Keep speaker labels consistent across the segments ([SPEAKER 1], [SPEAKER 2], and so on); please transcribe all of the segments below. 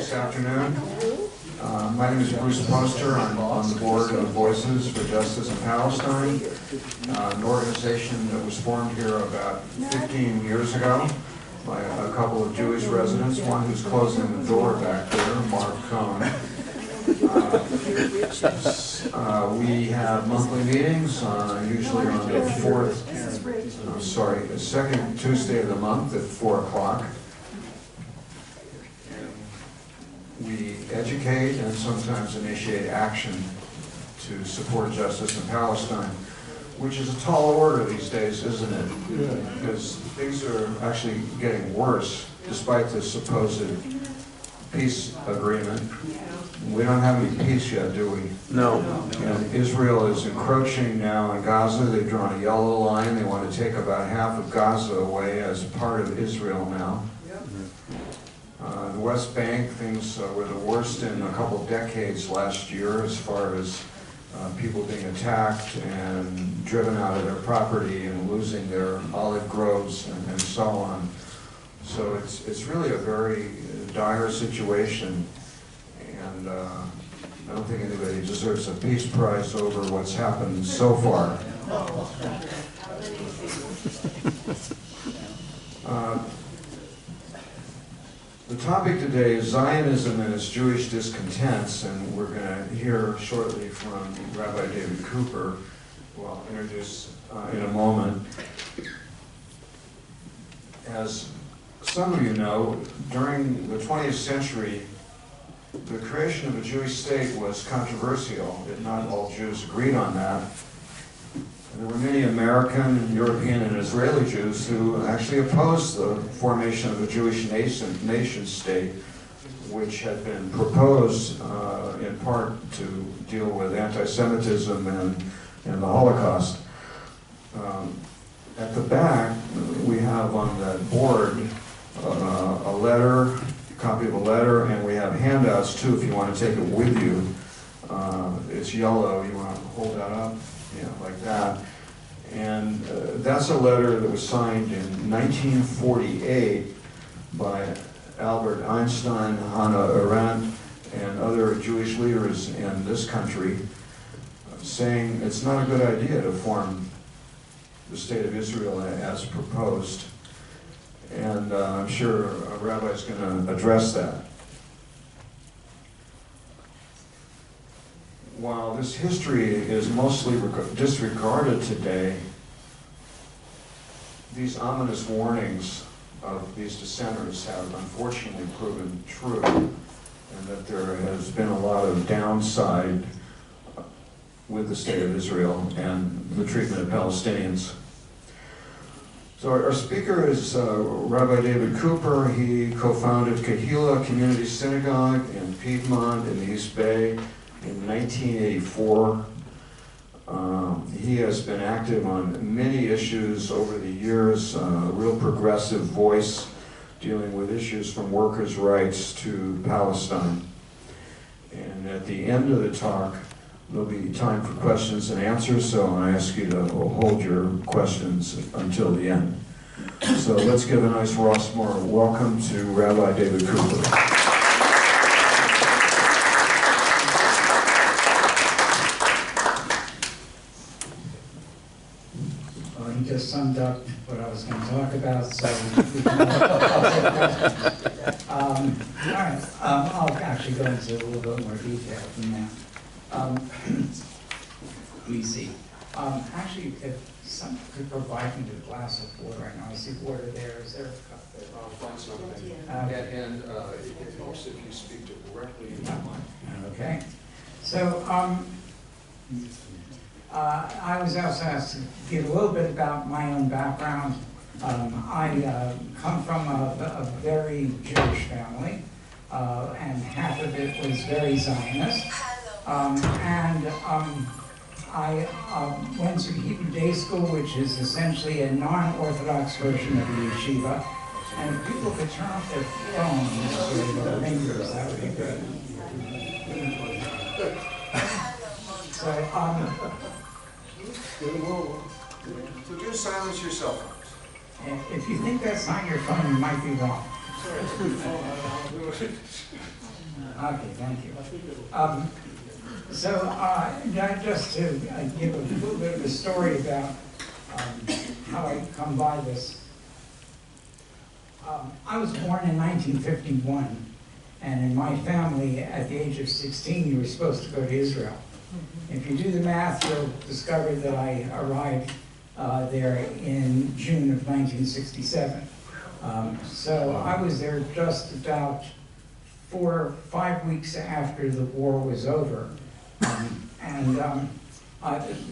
[SPEAKER 1] this afternoon. My name is Bruce Poster. I'm on the board of Voices for Justice in Palestine, an organization that was formed here about 15 years ago by a couple of Jewish residents, one who's closing the door back there, Mark Cohn. We have monthly meetings, usually on the second Tuesday of the month at 4 o'clock. We educate and sometimes initiate action to support justice in Palestine, which is a tall order these days, isn't it? Because things are actually getting worse, despite the supposed peace agreement. We don't have any peace yet, do we?
[SPEAKER 2] No.
[SPEAKER 1] And Israel is encroaching now in Gaza. They've drawn a yellow line. They want to take about half of Gaza away as part of Israel now. The West Bank, things were the worst in a couple of decades last year as far as people being attacked and driven out of their property and losing their olive groves and so on. So it's really a very dire situation, and I don't think anybody deserves a peace prize over what's happened so far. The topic today is Zionism and its Jewish discontents, and we're going to hear shortly from Rabbi David Cooper, who I'll introduce in a moment. As some of you know, during the 20th century, the creation of a Jewish state was controversial. Not all Jews agreed on that. There were many American, European, and Israeli Jews who actually opposed the formation of a Jewish nation state, which had been proposed in part to deal with anti-Semitism and the Holocaust. At the back, we have on that board a letter, a copy of a letter, and we have handouts too if you want to take it with you. It's yellow. You want to hold that up? Yeah, like that. And that's a letter that was signed in 1948 by Albert Einstein, Hannah Arendt, and other Jewish leaders in this country, saying it's not a good idea to form the state of Israel as proposed. And I'm sure a rabbi is going to address that. While this history is mostly disregarded today, these ominous warnings of these dissenters have unfortunately proven true, and that there has been a lot of downside with the state of Israel and the treatment of Palestinians. So our speaker is Rabbi David Cooper. He co-founded Kehillah Community Synagogue in Piedmont in the East Bay in 1984. He has been active on many issues over the years, a real progressive voice dealing with issues from workers' rights to Palestine. And at the end of the talk, there'll be time for questions and answers, so I ask you to hold your questions until the end. So let's give a nice Rossmoor welcome to Rabbi David Cooper.
[SPEAKER 3] He just summed up what I was going to talk about, so all right, I'll actually go into a little bit more detail than that. Let me see. Actually, if someone could provide me with a glass of water, I know I see water there. Is there a cup there?
[SPEAKER 1] I'll find something. And it helps if you speak directly into the mic.
[SPEAKER 3] Okay. So, I was also asked to give a little bit about my own background. I come from a very Jewish family, and half of it was very Zionist. I went to Hebrew Day School, which is essentially a non-Orthodox version of the yeshiva. And if people could turn off their phones or their fingers, that would be good.
[SPEAKER 1] So do silence your cell phones.
[SPEAKER 3] If you think that's not your phone, you might be wrong. Okay, thank you. Just to give a little bit of a story about how I come by this. I was born in 1951, and in my family, at the age of 16, you were supposed to go to Israel. If you do the math, you'll discover that I arrived there in June of 1967. So I was there just about 4 or 5 weeks after the war was over.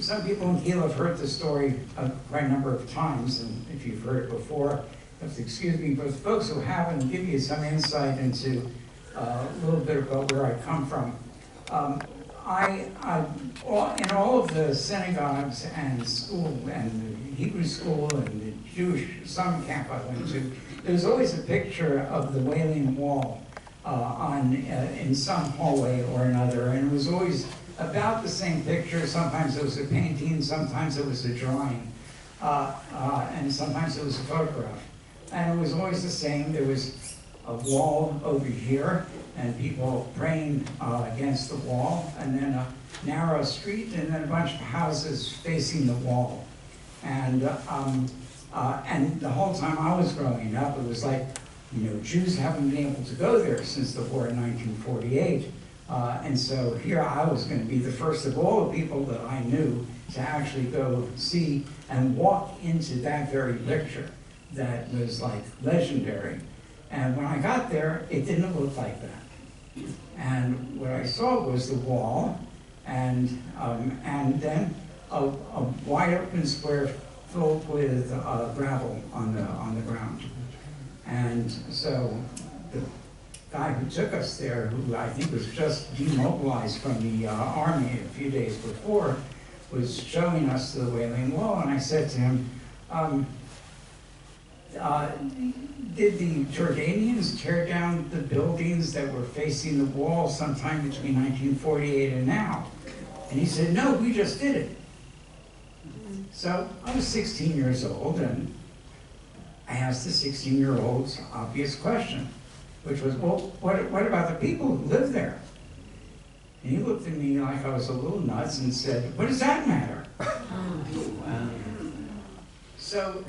[SPEAKER 3] Some people in Kiel have heard the story quite a number of times, and if you've heard it before, you have to excuse me, but folks who haven't, give you some insight into a little bit about where I come from. In all of the synagogues and school, and the Hebrew school and the Jewish summer camp I went to, there was always a picture of the Wailing Wall in some hallway or another, and it was always about the same picture. Sometimes it was a painting, sometimes it was a drawing, and sometimes it was a photograph. And it was always the same. There was a wall over here, and people praying against the wall, and then a narrow street, and then a bunch of houses facing the wall. And the whole time I was growing up, it was like, Jews haven't been able to go there since the war in 1948. And so here I was going to be the first of all the people that I knew to actually go see and walk into that very picture that was like legendary. And when I got there, it didn't look like that. And what I saw was the wall, and then a wide open square filled with gravel on the ground. And so the guy who took us there, who I think was just demobilized from the army a few days before, was showing us the Wailing Wall, and I said to him, did the Jordanians tear down the buildings that were facing the wall sometime between 1948 and now? And he said, no, we just did it. So I was 16 years old, and I asked the 16-year-old's obvious question, which was, well, what about the people who live there? And he looked at me like I was a little nuts and said, what does that matter? Wow. So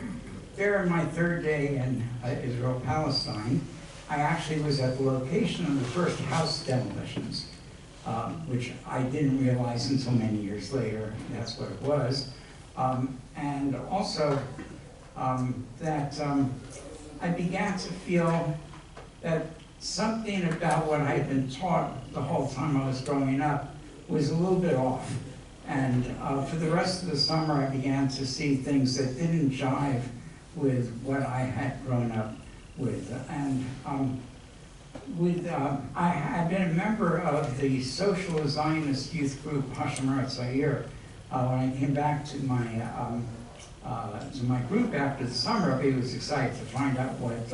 [SPEAKER 3] there in my third day in Israel, Palestine, I actually was at the location of the first house demolitions, which I didn't realize until many years later that's what it was. And also that I began to feel that something about what I had been taught the whole time I was growing up was a little bit off. And for the rest of the summer, I began to see things that didn't jive with what I had grown up with. And I had been a member of the social Zionist youth group Hashemar Tzayir. When I came back to my group after the summer, I was excited to find out what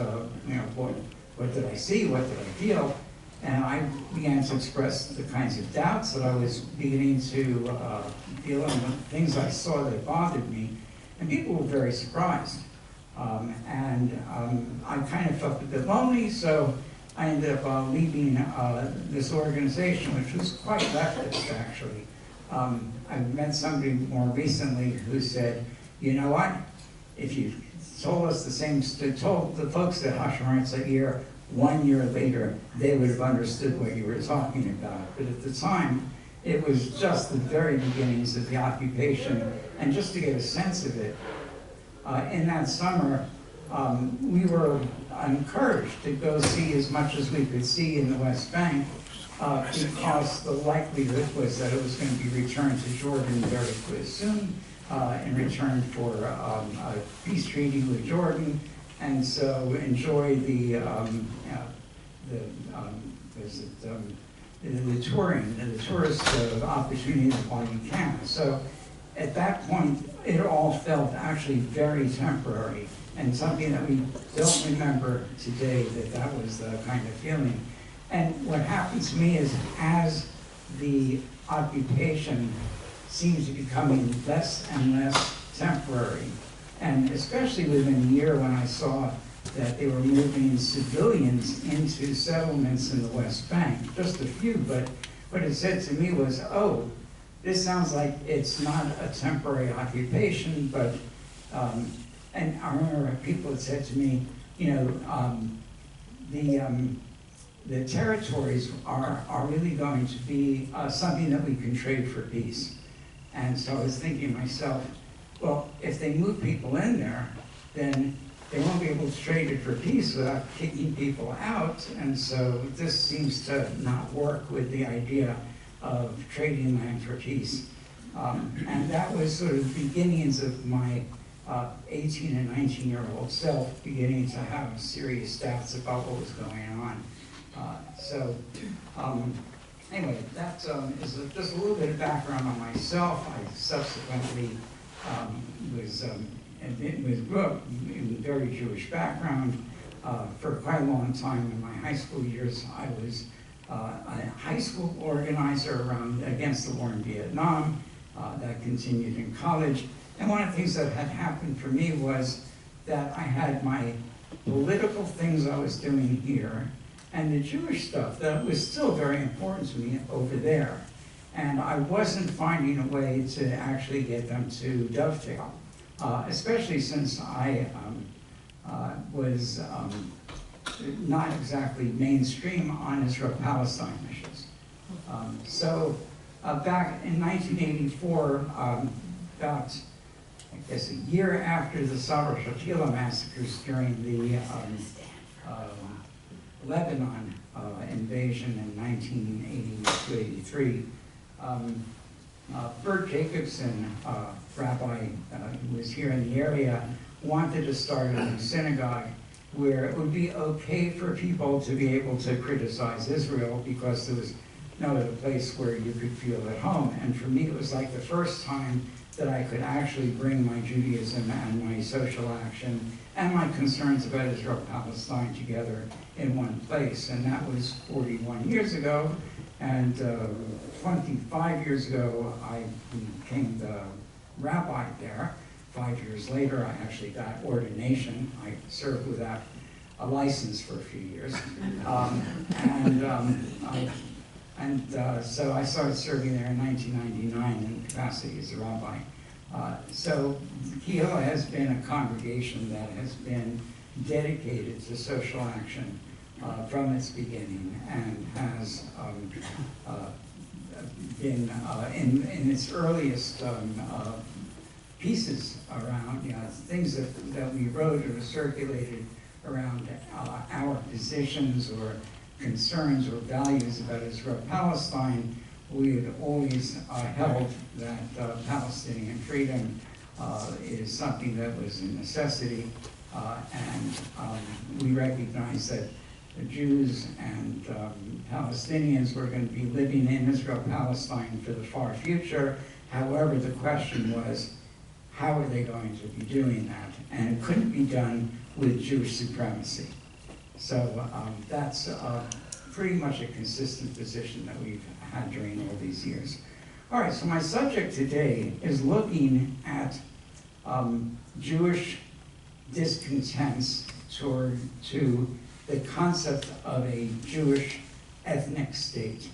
[SPEAKER 3] did I see, what did I feel, and I began to express the kinds of doubts that I was beginning to feel and the things I saw that bothered me, and people were very surprised. I kind of felt a bit lonely, so I ended up leaving this organization, which was quite leftist, actually. I met somebody more recently who said, you know what, if you told us told the folks at Hashemar Tzayir 1 year later, they would have understood what you were talking about. But at the time, it was just the very beginnings of the occupation, and just to get a sense of it, in that summer, we were encouraged to go see as much as we could see in the West Bank, because the likelihood was that it was going to be returned to Jordan very soon, in return for a peace treaty with Jordan, and so enjoy the touring, the tourist opportunity while you can. So at that point, it all felt actually very temporary, and something that we don't remember today, that was the kind of feeling. And what happened to me is, as the occupation seems to be becoming less and less temporary, and especially within a year when I saw that they were moving civilians into settlements in the West Bank, just a few, but what it said to me was, oh, this sounds like it's not a temporary occupation, but, and I remember people had said to me, you know, the territories are really going to be something that we can trade for peace. And so I was thinking to myself, well, if they move people in there, then they won't be able to trade it for peace without kicking people out. And so this seems to not work with the idea of trading land for peace. And that was sort of the beginnings of my 18 and 19-year-old self beginning to have serious doubts about what was going on. Anyway, that is just a little bit of background on myself. I subsequently grew up in a very Jewish background for quite a long time. In my high school years, I was a high school organizer against the war in Vietnam. That continued in college. And one of the things that had happened for me was that I had my political things I was doing here and the Jewish stuff that was still very important to me over there. And I wasn't finding a way to actually get them to dovetail, especially since I was not exactly mainstream on Israel-Palestine issues. Back in 1984, about, I guess, a year after the Sabra Shatila massacres during the Lebanon invasion in 1982-83, Bert Jacobson, rabbi who was here in the area, wanted to start a new synagogue where it would be okay for people to be able to criticize Israel because there was no other place where you could feel at home. And for me, it was like the first time that I could actually bring my Judaism and my social action and my concerns about Israel-Palestine together in one place. And that was 41 years ago. And 25 years ago, I became the rabbi there. 5 years later, I actually got ordination. I served without a license for a few years. So I started serving there in 1999 in capacity as a rabbi. So Kehillah has been a congregation that has been dedicated to social action from its beginning and has been in its earliest pieces around, things that we wrote or circulated around our positions or concerns or values about Israel-Palestine. We had always held that Palestinian freedom is something that was a necessity, and we recognized that the Jews and Palestinians were going to be living in Israel-Palestine for the far future. However, the question was, how are they going to be doing that? And it couldn't be done with Jewish supremacy. So that's pretty much a consistent position that we've had during all these years. All right, so my subject today is looking at Jewish discontents to the concept of a Jewish ethnic state.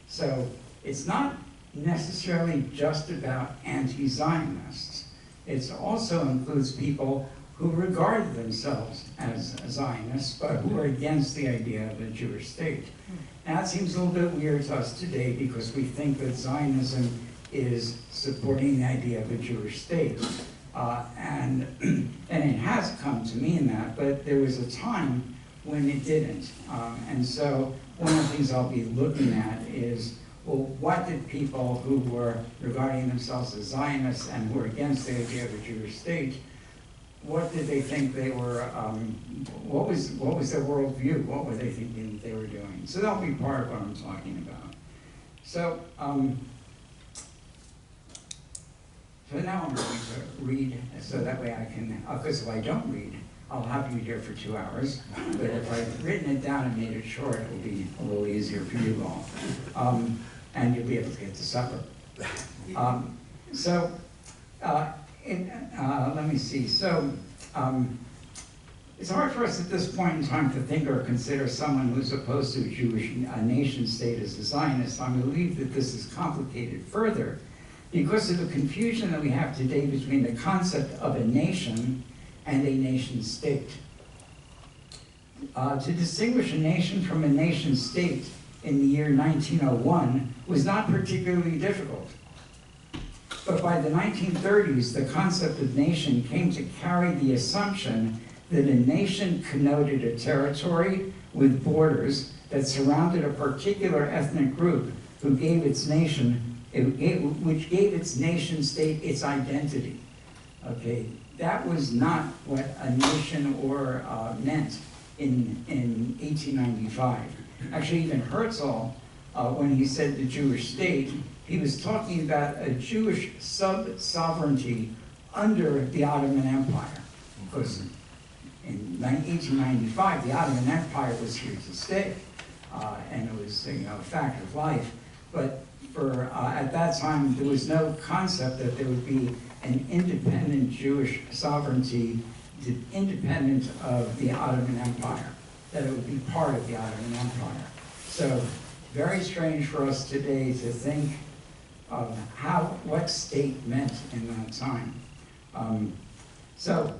[SPEAKER 3] So it's not necessarily just about anti-Zionists. It also includes people who regard themselves as Zionists, but who are against the idea of a Jewish state. Now, it seems a little bit weird to us today because we think that Zionism is supporting the idea of a Jewish state. And it has come to mean that, but there was a time when it didn't. And so one of the things I'll be looking at is, well, what did people who were regarding themselves as Zionists and who were against the idea of a Jewish state, what did they think they were, what was their worldview? What were they thinking they were doing? So that'll be part of what I'm talking about. So, so now I'm going to read, so that way I can, because if I don't read, I'll have you here for 2 hours. But if I've written it down and made it short, it'll be a little easier for you all. And you'll be able to get to supper. Let me see. So It's hard for us at this point in time to think or consider someone who's opposed to a Jewish nation state as a Zionist. I believe that this is complicated further because of the confusion that we have today between the concept of a nation and a nation state. To distinguish a nation from a nation state in the year 1901 was not particularly difficult. But by the 1930s, the concept of nation came to carry the assumption that a nation connoted a territory with borders that surrounded a particular ethnic group who gave its nation, which gave its nation state its identity. Okay, that was not what a nation or meant in 1895. Actually, even Herzl, when he said the Jewish state, he was talking about a Jewish sub-sovereignty under the Ottoman Empire. Because in 1895, the Ottoman Empire was here to stay, and it was, a fact of life. But at that time, there was no concept that there would be an independent Jewish sovereignty independent of the Ottoman Empire, that it would be part of the Ottoman Empire. So very strange for us today to think of what state meant in that time. So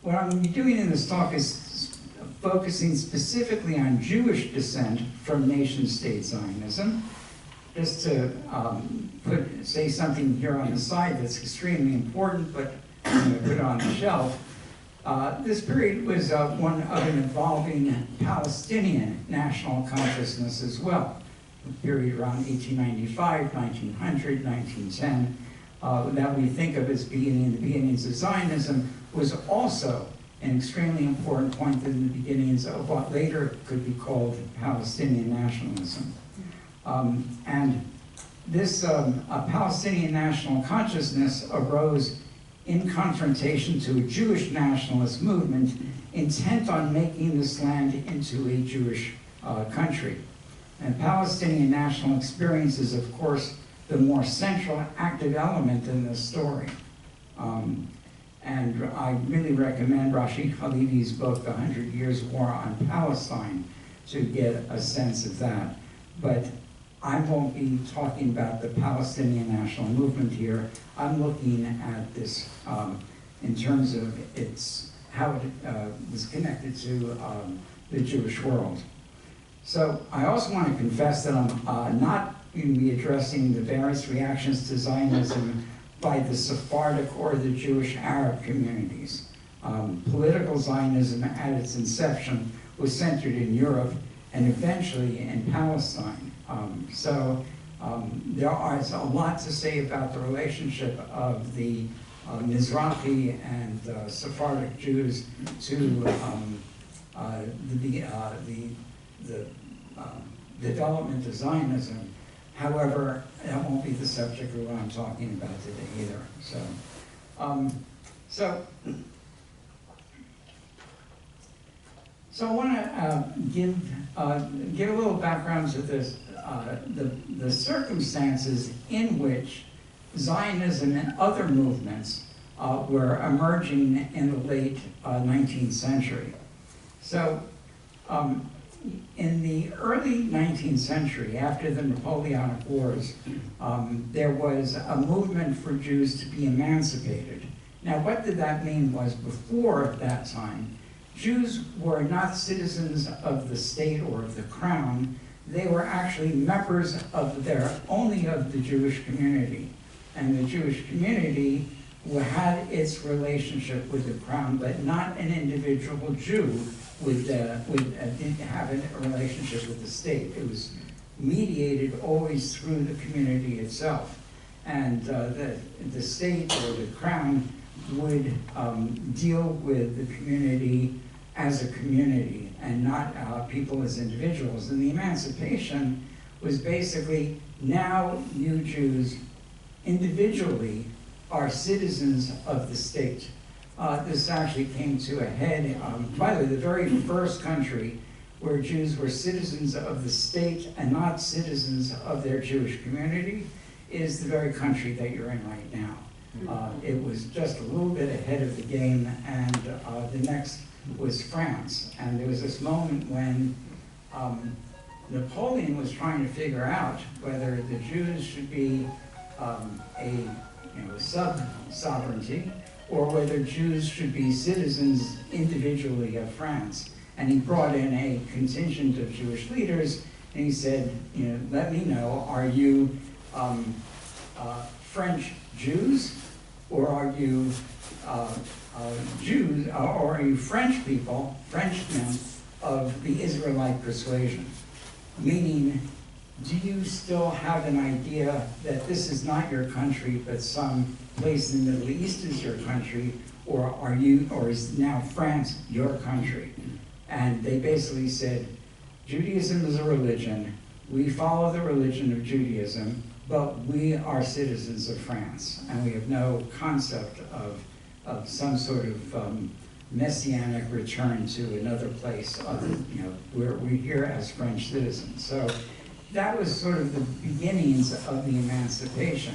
[SPEAKER 3] what I'm going to be doing in this talk is focusing specifically on Jewish descent from nation-state Zionism. Just to say something here on the side that's extremely important, but I'm going to put it on the shelf. This period was one of an evolving Palestinian national consciousness as well. The period around 1895, 1900, 1910, that we think of as beginning the beginnings of Zionism, was also an extremely important point in the beginnings of what later could be called Palestinian nationalism. And this Palestinian national consciousness arose in confrontation to a Jewish nationalist movement intent on making this land into a Jewish country. And Palestinian national experience is, of course, the more central active element in this story. And I really recommend Rashid Khalidi's book, The 100 Years' War on Palestine, to get a sense of that. But I won't be talking about the Palestinian national movement here. I'm looking at this in terms of how it was connected to the Jewish world. So I also want to confess that I'm not going to be addressing the various reactions to Zionism by the Sephardic or the Jewish Arab communities. Political Zionism at its inception was centered in Europe and eventually in Palestine. There is a lot to say about the relationship of the Mizrahi and Sephardic Jews to the development of Zionism. However, that won't be the subject of what I'm talking about today either. So I want to give a little background to this, the circumstances in which Zionism and other movements were emerging in the late 19th century. So in the early 19th century, after the Napoleonic Wars, there was a movement for Jews to be emancipated. Now, what did that mean was before that time, Jews were not citizens of the state or of the crown. They were actually members of only of the Jewish community. And the Jewish community had its relationship with the crown, but not an individual Jew didn't have a relationship with the state. It was mediated always through the community itself. And the state or the crown would deal with the community as a community and not people as individuals. And the emancipation was basically, now you Jews individually are citizens of the state. This actually came to a head, by the way, the very first country where Jews were citizens of the state and not citizens of their Jewish community is the very country that you're in right now. It was just a little bit ahead of the game, and the next was France. And there was this moment when Napoleon was trying to figure out whether the Jews should be a sub-sovereignty, or whether Jews should be citizens individually of France. And he brought in a contingent of Jewish leaders, and he said, let me know, are you French Jews, or are you Jews, or are you French people, Frenchmen of the Israelite persuasion? Meaning, do you still have an idea that this is not your country, but some place in the Middle East is your country, or is now France your country? And they basically said, Judaism is a religion. We follow the religion of Judaism, but we are citizens of France, and we have no concept of some sort of messianic return to another place, where we're here as French citizens. So that was sort of the beginnings of the emancipation,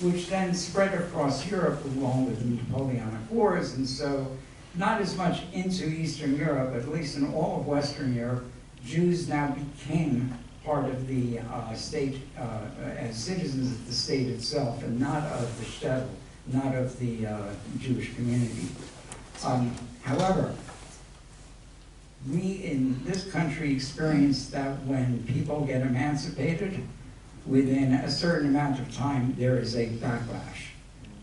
[SPEAKER 3] which then spread across Europe along with the Napoleonic Wars, and so not as much into Eastern Europe, but at least in all of Western Europe, Jews now became part of the state as citizens of the state itself, and not of the shtetl, not of the Jewish community. However, we in this country experience that when people get emancipated, within a certain amount of time, there is a backlash.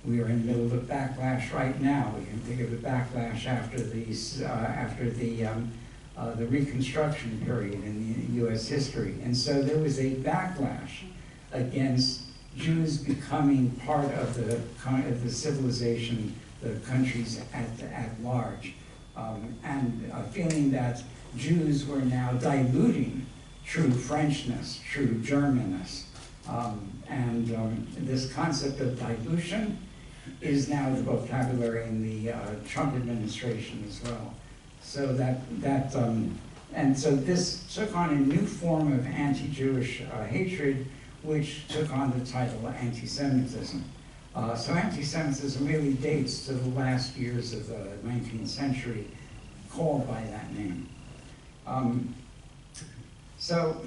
[SPEAKER 3] We are in the middle of a backlash right now. We can think of the backlash after the Reconstruction period in U.S. history. And so there was a backlash against Jews becoming part of the civilization, the countries at large, and feeling that Jews were now diluting true Frenchness, true Germanness. This concept of dilution is now the vocabulary in the Trump administration as well. So and so this took on a new form of anti-Jewish hatred, which took on the title anti-Semitism. So anti-Semitism really dates to the last years of the 19th century, called by that name. So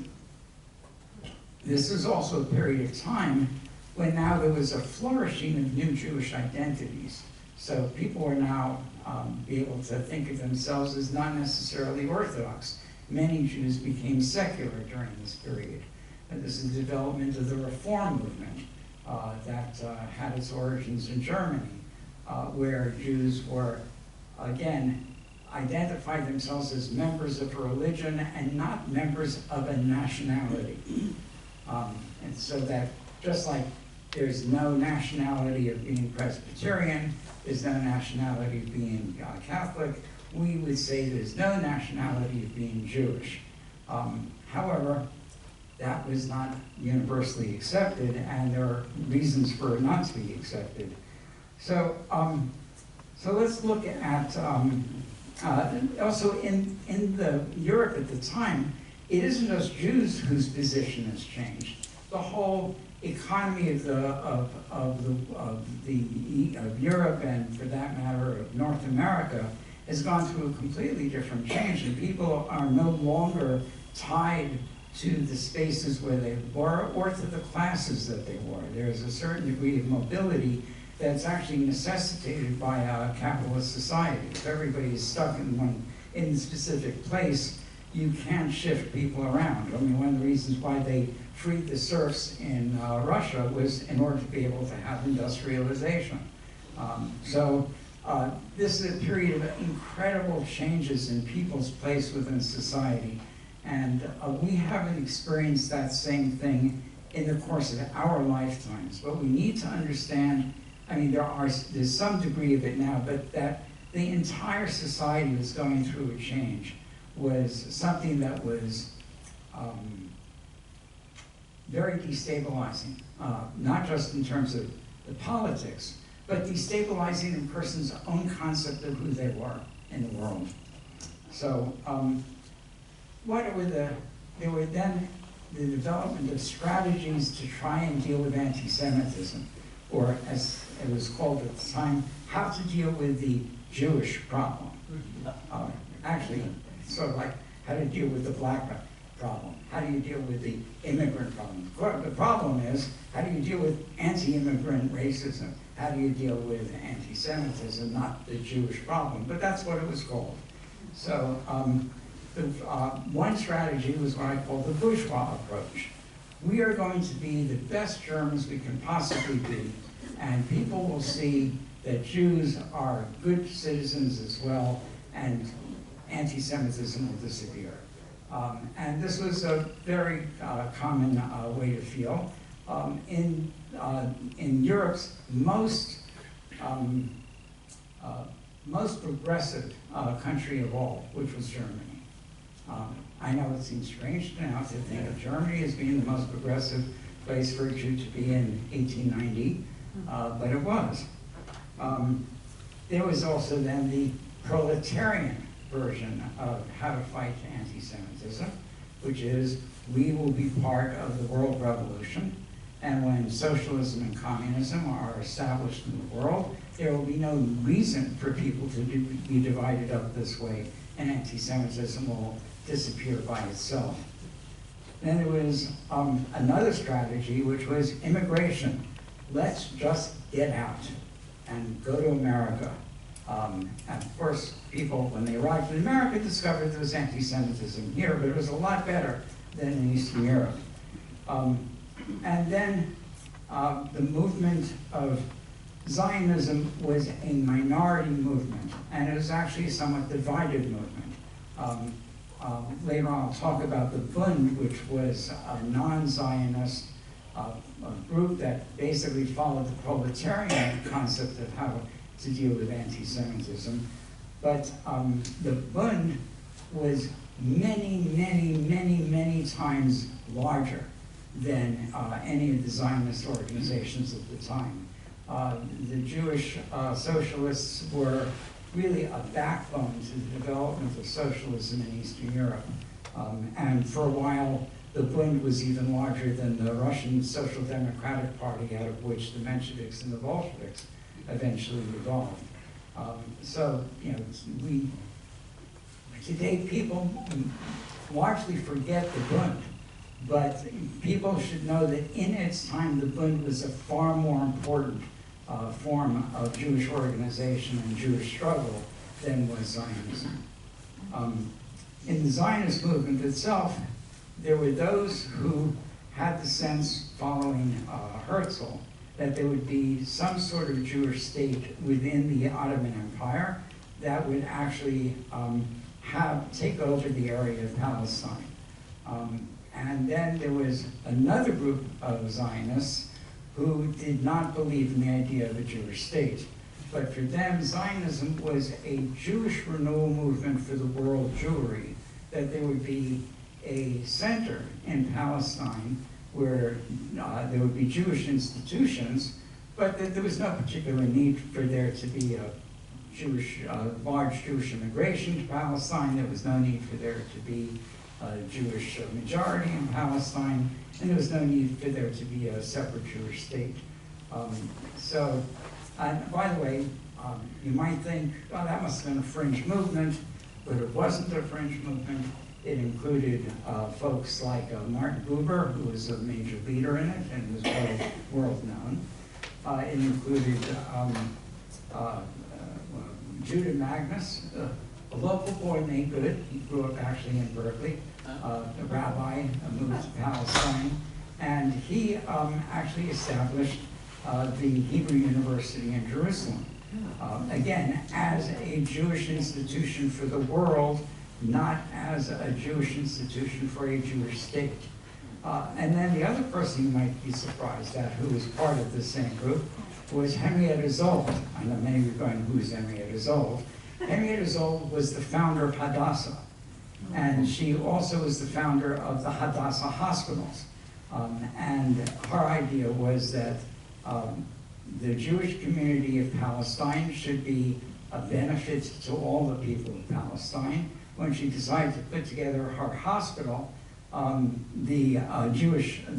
[SPEAKER 3] this is also a period of time when now there was a flourishing of new Jewish identities. So people are now be able to think of themselves as not necessarily Orthodox. Many Jews became secular during this period. And this is the development of the Reform movement that had its origins in Germany, where Jews were, again, identified themselves as members of a religion and not members of a nationality. And so that just like there's no nationality of being Presbyterian, there's no nationality of being Catholic, we would say there's no nationality of being Jewish. However, that was not universally accepted, and there are reasons for it not to be accepted. So, so let's look at, also in the Europe at the time, it isn't just Jews whose position has changed. The whole economy of Europe, and for that matter of North America, has gone through a completely different change, and people are no longer tied to the spaces where they were or to the classes that they were. There's a certain degree of mobility that's actually necessitated by a capitalist society. If everybody is stuck in a specific place, you can't shift people around. I mean, one of the reasons why they freed the serfs in Russia was in order to be able to have industrialization. This is a period of incredible changes in people's place within society. And we haven't experienced that same thing in the course of our lifetimes. But we need to understand, I mean, there's some degree of it now, but that the entire society was going through a change was something that was very destabilizing, not just in terms of the politics, but destabilizing in person's own concept of who they were in the world. So there were then the development of strategies to try and deal with anti-Semitism, or as it was called at the time, how to deal with the Jewish problem. Actually, it's sort of like how to deal with the black problem. How do you deal with the immigrant problem? The problem is, how do you deal with anti-immigrant racism? How do you deal with anti-Semitism, not the Jewish problem? But that's what it was called. So one strategy was what I call the bourgeois approach. We are going to be the best Germans we can possibly be, and people will see that Jews are good citizens as well, and anti-Semitism will disappear. And this was a very common way to feel. In Europe's most progressive country of all, which was Germany. I know it seems strange now to think of Germany as being the most progressive place for a Jew to be in 1890, but it was. There was also then the proletarian version of how to fight anti-Semitism, which is we will be part of the world revolution, and when socialism and communism are established in the world, there will be no reason for people to be divided up this way, and anti-Semitism will disappear by itself. Then there was another strategy, which was immigration. Let's just get out and go to America. And of course, people, when they arrived in America, discovered there was anti-Semitism here, but it was a lot better than in Eastern Europe. And then the movement of Zionism was a minority movement, and it was actually a somewhat divided movement. Later on, I'll talk about the Bund, which was a non-Zionist a group that basically followed the proletarian concept of how to deal with anti-Semitism. But the Bund was many times larger than any of the Zionist organizations at the time. The Jewish socialists were really a backbone to the development of socialism in Eastern Europe. And for a while, the Bund was even larger than the Russian Social Democratic Party, out of which the Mensheviks and the Bolsheviks eventually evolved. So, you know, today people largely forget the Bund, but people should know that in its time, the Bund was a far more important form of Jewish organization and Jewish struggle than was Zionism. In the Zionist movement itself, there were those who had the sense, following Herzl, that there would be some sort of Jewish state within the Ottoman Empire that would actually take over the area of Palestine. And then there was another group of Zionists who did not believe in the idea of a Jewish state. But for them, Zionism was a Jewish renewal movement for the world Jewry, that there would be a center in Palestine where there would be Jewish institutions, but that there was no particular need for there to be a large Jewish immigration to Palestine. There was no need for there to be a Jewish majority in Palestine, and there was no need for there to be a separate Jewish state. And by the way, you might think, oh, that must have been a fringe movement, but it wasn't a fringe movement. It included folks like Martin Buber, who was a major leader in it and was world known. It included Judah Magnus, a local boy named Good. He grew up actually in Berkeley, a rabbi, moved to Palestine, and he actually established the Hebrew University in Jerusalem. Again, as a Jewish institution for the world, not as a Jewish institution for a Jewish state. And then the other person you might be surprised at, who was part of the same group, was Henrietta Zold. I know many of you are going, who's Henrietta Zold? Henrietta Zold was the founder of Hadassah. And she also was the founder of the Hadassah hospitals. And her idea was that the Jewish community of Palestine should be a benefit to all the people of Palestine. When she decided to put together her hospital, the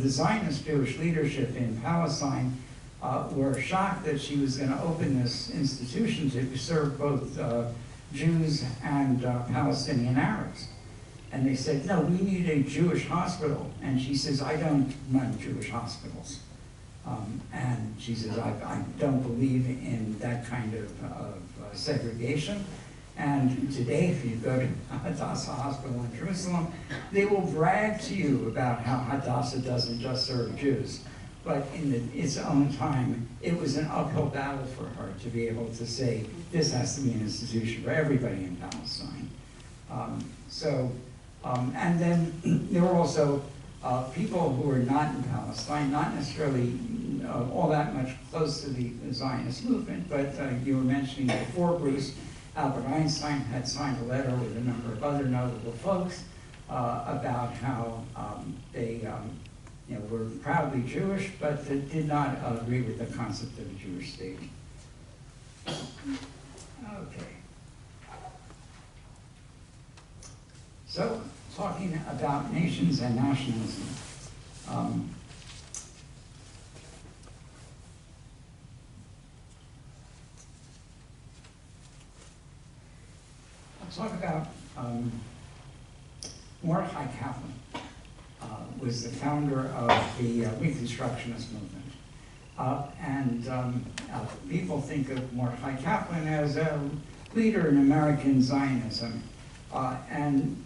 [SPEAKER 3] Zionist Jewish leadership in Palestine were shocked that she was going to open this institution to serve both Jews and Palestinian Arabs. And they said, no, we need a Jewish hospital. And she says, I don't run Jewish hospitals. And she says, I don't believe in that kind of segregation. And today, if you go to Hadassah Hospital in Jerusalem, they will brag to you about how Hadassah doesn't just serve Jews. But in its own time, it was an uphill battle for her to be able to say, this has to be an institution for everybody in Palestine. And then there were also people who were not in Palestine, not necessarily all that much close to the Zionist movement, but you were mentioning before, Bruce, Albert Einstein had signed a letter with a number of other notable folks about how they were proudly Jewish, but they did not agree with the concept of a Jewish state. Okay. So, talking about nations and nationalism. I'll talk about Mordechai Kaplan. Was the founder of the Reconstructionist movement. People think of Mordechai Kaplan as a leader in American Zionism, and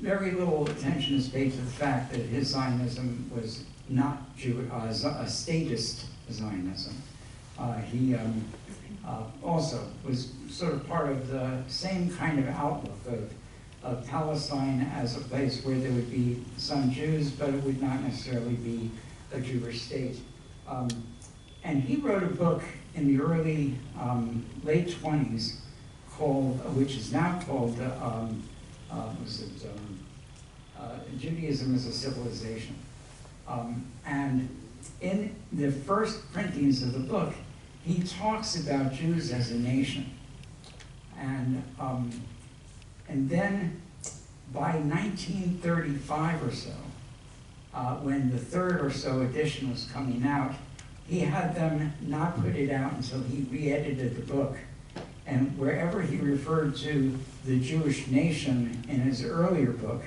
[SPEAKER 3] very little attention is paid to the fact that his Zionism was not a statist Zionism. He also was sort of part of the same kind of outlook of Palestine as a place where there would be some Jews, but it would not necessarily be a Jewish state. And he wrote a book in the early, late 20s which is now called, Judaism as a Civilization. And in the first printings of the book, he talks about Jews as a nation. And then by 1935 or so, when the third or so edition was coming out, he had them not put it out until he re-edited the book. And wherever he referred to the Jewish nation in his earlier book,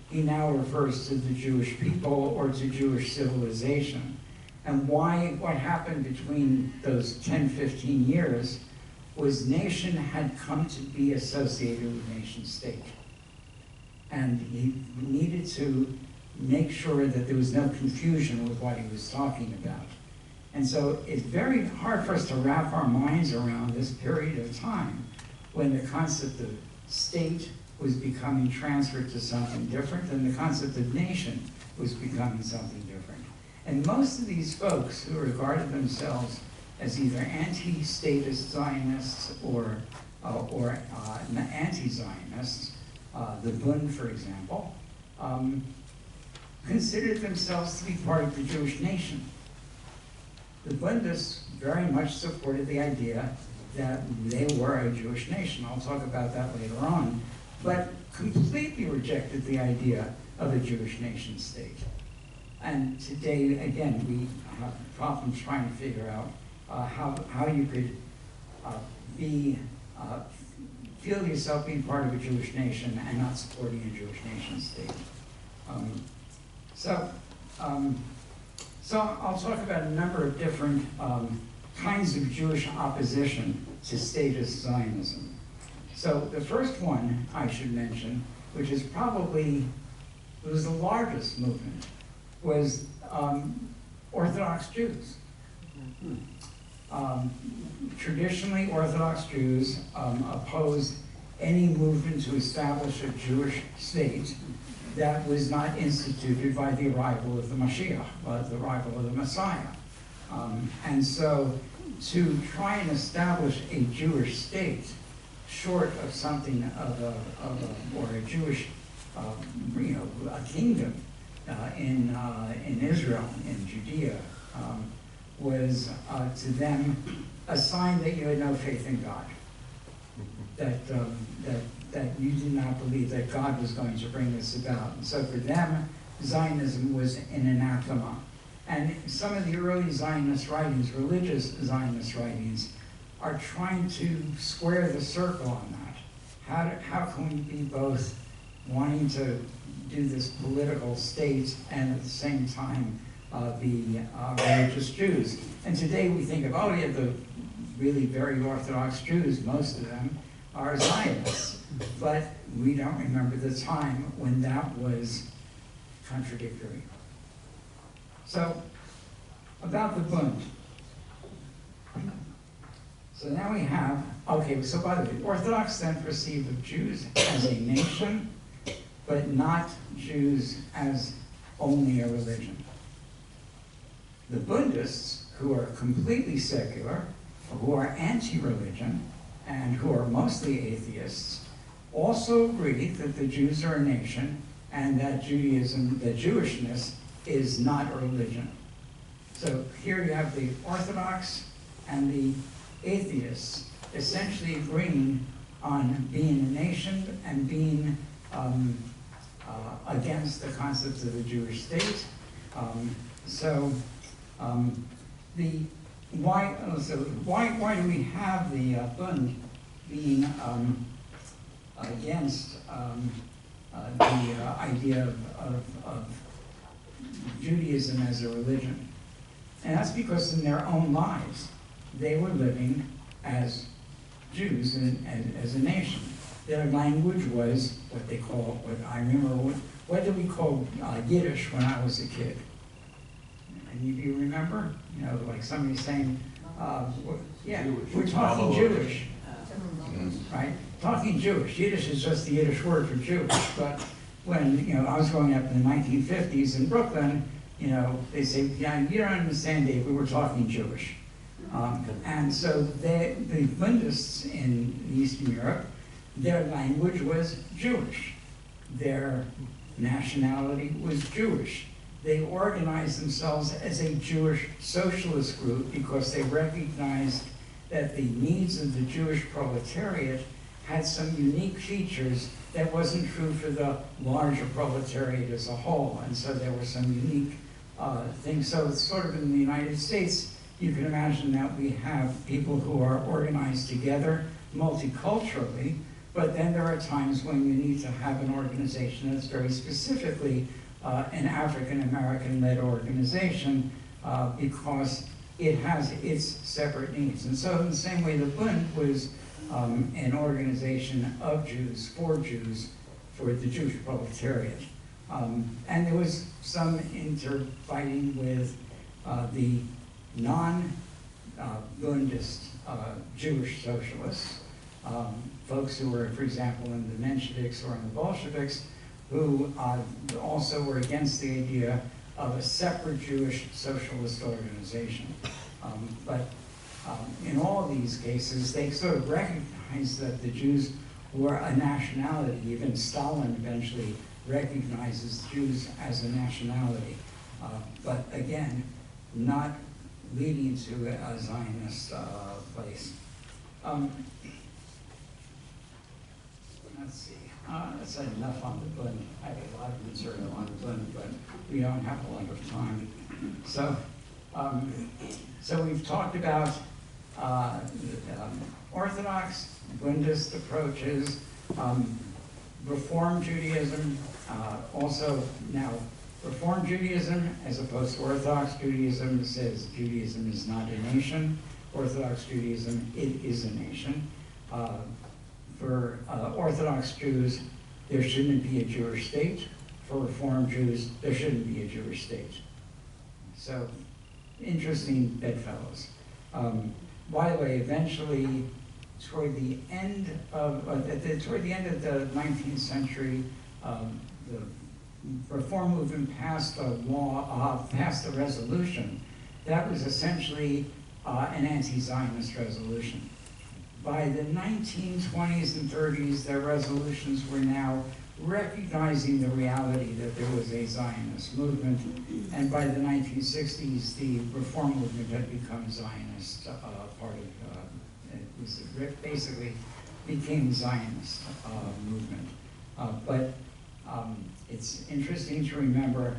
[SPEAKER 3] he now refers to the Jewish people or to Jewish civilization. And what happened between those 10, 15 years was nation had come to be associated with nation state. And he needed to make sure that there was no confusion with what he was talking about. And so it's very hard for us to wrap our minds around this period of time when the concept of state was becoming transferred to something different and the concept of nation was becoming something different. And most of these folks who regarded themselves as either anti-statist Zionists or anti-Zionists, the Bund, for example, considered themselves to be part of the Jewish nation. The Bundists very much supported the idea that they were a Jewish nation. I'll talk about that later on, but completely rejected the idea of a Jewish nation state. And today, again, we have problems trying to figure out how you could feel yourself being part of a Jewish nation and not supporting a Jewish nation state. So I'll talk about a number of different kinds of Jewish opposition to statist Zionism. So the first one I should mention, which is probably was the largest movement, was Orthodox Jews. Traditionally, Orthodox Jews opposed any movement to establish a Jewish state that was not instituted by the arrival of the Mashiach, the arrival of the Messiah. And so to try and establish a Jewish state, short of something or a Jewish, a kingdom in Israel, in Judea, was to them a sign that you had no faith in God, that you did not believe that God was going to bring this about. And so for them, Zionism was an anathema. And some of the early Zionist writings, religious Zionist writings, are trying to square the circle on that. How can we be both wanting to do this political state and at the same time be religious Jews? And today we think of, oh yeah, the really very Orthodox Jews, most of them are Zionists. But we don't remember the time when that was contradictory. So, about the Bund. So now we have, okay, so by the way, Orthodox then perceive of Jews as a nation, but not Jews as only a religion. The Bundists, who are completely secular, who are anti-religion, and who are mostly atheists, also agree that the Jews are a nation and that Judaism, that Jewishness, is not a religion. So here you have the Orthodox and the atheists essentially agreeing on being a nation and being against the concepts of the Jewish state. Why do we have the Bund being against the idea of Judaism as a religion? And that's because in their own lives, they were living as Jews and as a nation. Their language was what they call, what did we call Yiddish when I was a kid? And you remember? You know, like somebody saying, yeah, we're talking Jewish, right? Talking Jewish. Yiddish is just the Yiddish word for Jewish. But when I was growing up in the 1950s in Brooklyn, they say, yeah, you don't understand, Dave, we were talking Jewish. And so the Bundists in Eastern Europe, their language was Jewish. Their nationality was Jewish. They organized themselves as a Jewish socialist group because they recognized that the needs of the Jewish proletariat had some unique features that wasn't true for the larger proletariat as a whole. And so there were some unique things. So it's sort of in the United States, you can imagine that we have people who are organized together multiculturally, but then there are times when you need to have an organization that's very specifically an African-American led organization because it has its separate needs. And so in the same way, the Bund was an organization of Jews, for the Jewish proletariat. And there was some interfighting with the non-Bundist Jewish socialists, folks who were, for example, in the Mensheviks or in the Bolsheviks, who also were against the idea of a separate Jewish socialist organization. But in all of these cases, they sort of recognized that the Jews were a nationality. Even Stalin eventually recognizes Jews as a nationality. But again, not leading to a Zionist place. Let's see. That's enough on the Bund. I have a lot of material on the Bund, but we don't have a lot of time. So, so we've talked about Orthodox, Bundist approaches, Reform Judaism, also now Reform Judaism as opposed to Orthodox Judaism says Judaism is not a nation. Orthodox Judaism, it is a nation. For Orthodox Jews, there shouldn't be a Jewish state. For Reform Jews, there shouldn't be a Jewish state. So, interesting bedfellows. By the way, eventually, toward the end of the 19th century, the Reform movement passed a law, passed a resolution that was essentially an anti-Zionist resolution. By the 1920s and 30s, their resolutions were now recognizing the reality that there was a Zionist movement, and by the 1960s, the Reform movement had become Zionist part of it was basically became Zionist movement. But it's interesting to remember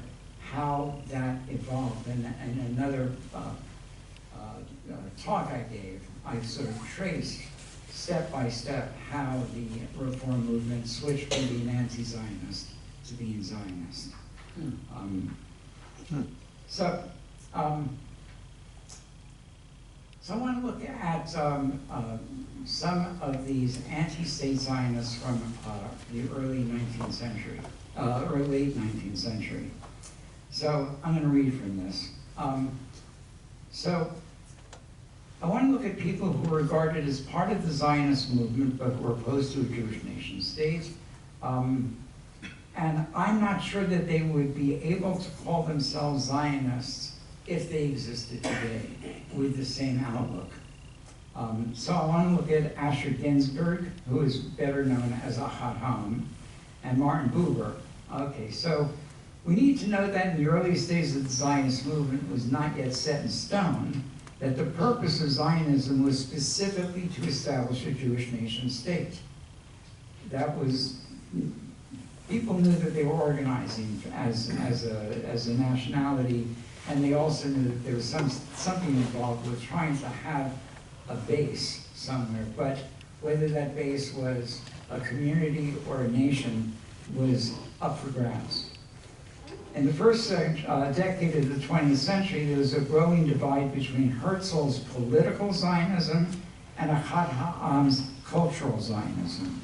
[SPEAKER 3] how that evolved. And another talk I gave, I sort of traced step by step how the reform movement switched from being anti-Zionist to being Zionist. So I want to look at some of these anti-state Zionists from the early 19th century, or late 19th century. So I'm going to read from this. So I want to look at people who were regarded as part of the Zionist movement, but who were opposed to a Jewish nation state. And I'm not sure that they would be able to call themselves Zionists if they existed today with the same outlook. So I want to look at Asher Ginsburg, who is better known as Ahad Ha'am, and Martin Buber. Okay, so we need to know that in the earliest days of the Zionist movement was not yet set in stone, that the purpose of Zionism was specifically to establish a Jewish nation state. That was, people knew that they were organizing as a nationality, and they also knew that there was something involved with trying to have a base somewhere, but whether that base was a community or a nation was up for grabs. In the first decade of the 20th century, there was a growing divide between Herzl's political Zionism and Ahad Ha'am's cultural Zionism.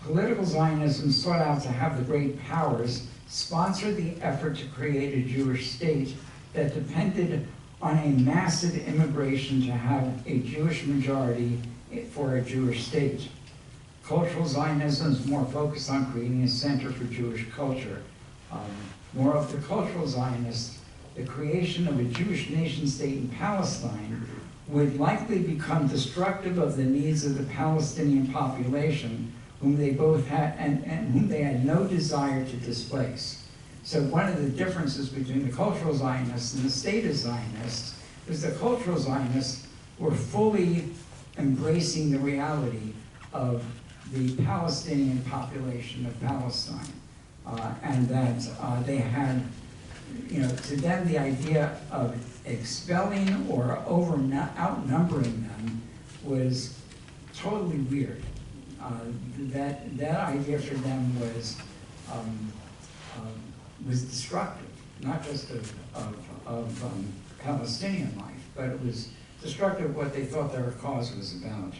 [SPEAKER 3] Political Zionism sought out to have the great powers sponsor the effort to create a Jewish state that depended on a massive immigration to have a Jewish majority for a Jewish state. Cultural Zionism is more focused on creating a center for Jewish culture. More of the cultural Zionists, the creation of a Jewish nation state in Palestine would likely become destructive of the needs of the Palestinian population, whom they both had and whom they had no desire to displace. So one of the differences between the cultural Zionists and the statist Zionists is the cultural Zionists were fully embracing the reality of the Palestinian population of Palestine. And that they had, to them the idea of expelling or outnumbering them was totally weird. That idea for them was destructive, not just of Palestinian life, but it was destructive of what they thought their cause was about.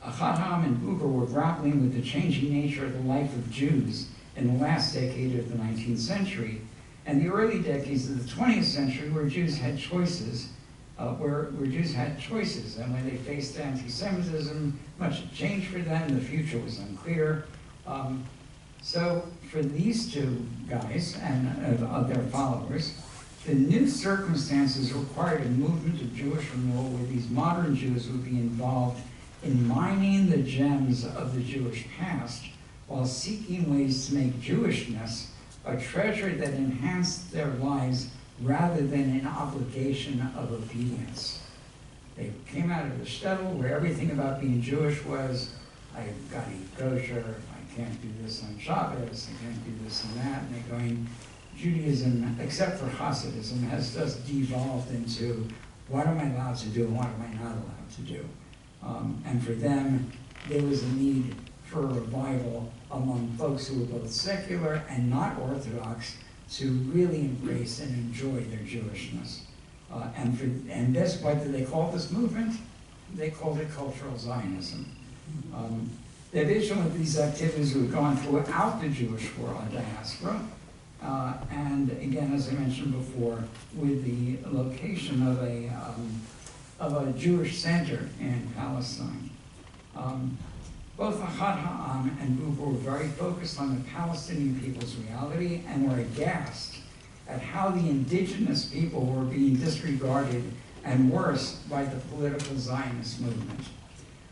[SPEAKER 3] Ahad Ha'am and Buber were grappling with the changing nature of the life of Jews in the last decade of the 19th century and the early decades of the 20th century, where Jews had choices, and when they faced anti-Semitism, much had changed for them. The future was unclear. So for these two guys and of their followers, the new circumstances required a movement of Jewish renewal where these modern Jews would be involved in mining the gems of the Jewish past while seeking ways to make Jewishness a treasure that enhanced their lives rather than an obligation of obedience. They came out of the shtetl where everything about being Jewish was, I've got to eat kosher, I can't do this on Shabbos, I can't do this and that, and they're going, Judaism, except for Hasidism, has just devolved into what am I allowed to do and what am I not allowed to do. And for them, there was a need for a revival among folks who were both secular and not Orthodox to really embrace and enjoy their Jewishness. And this, what did they call this movement? They called it cultural Zionism. The vision of these activities were gone throughout the Jewish world diaspora. And again, as I mentioned before, with the location of a Jewish center in Palestine. Both Ahad Ha'am and Buber were very focused on the Palestinian people's reality and were aghast at how the indigenous people were being disregarded and worse by the political Zionist movement.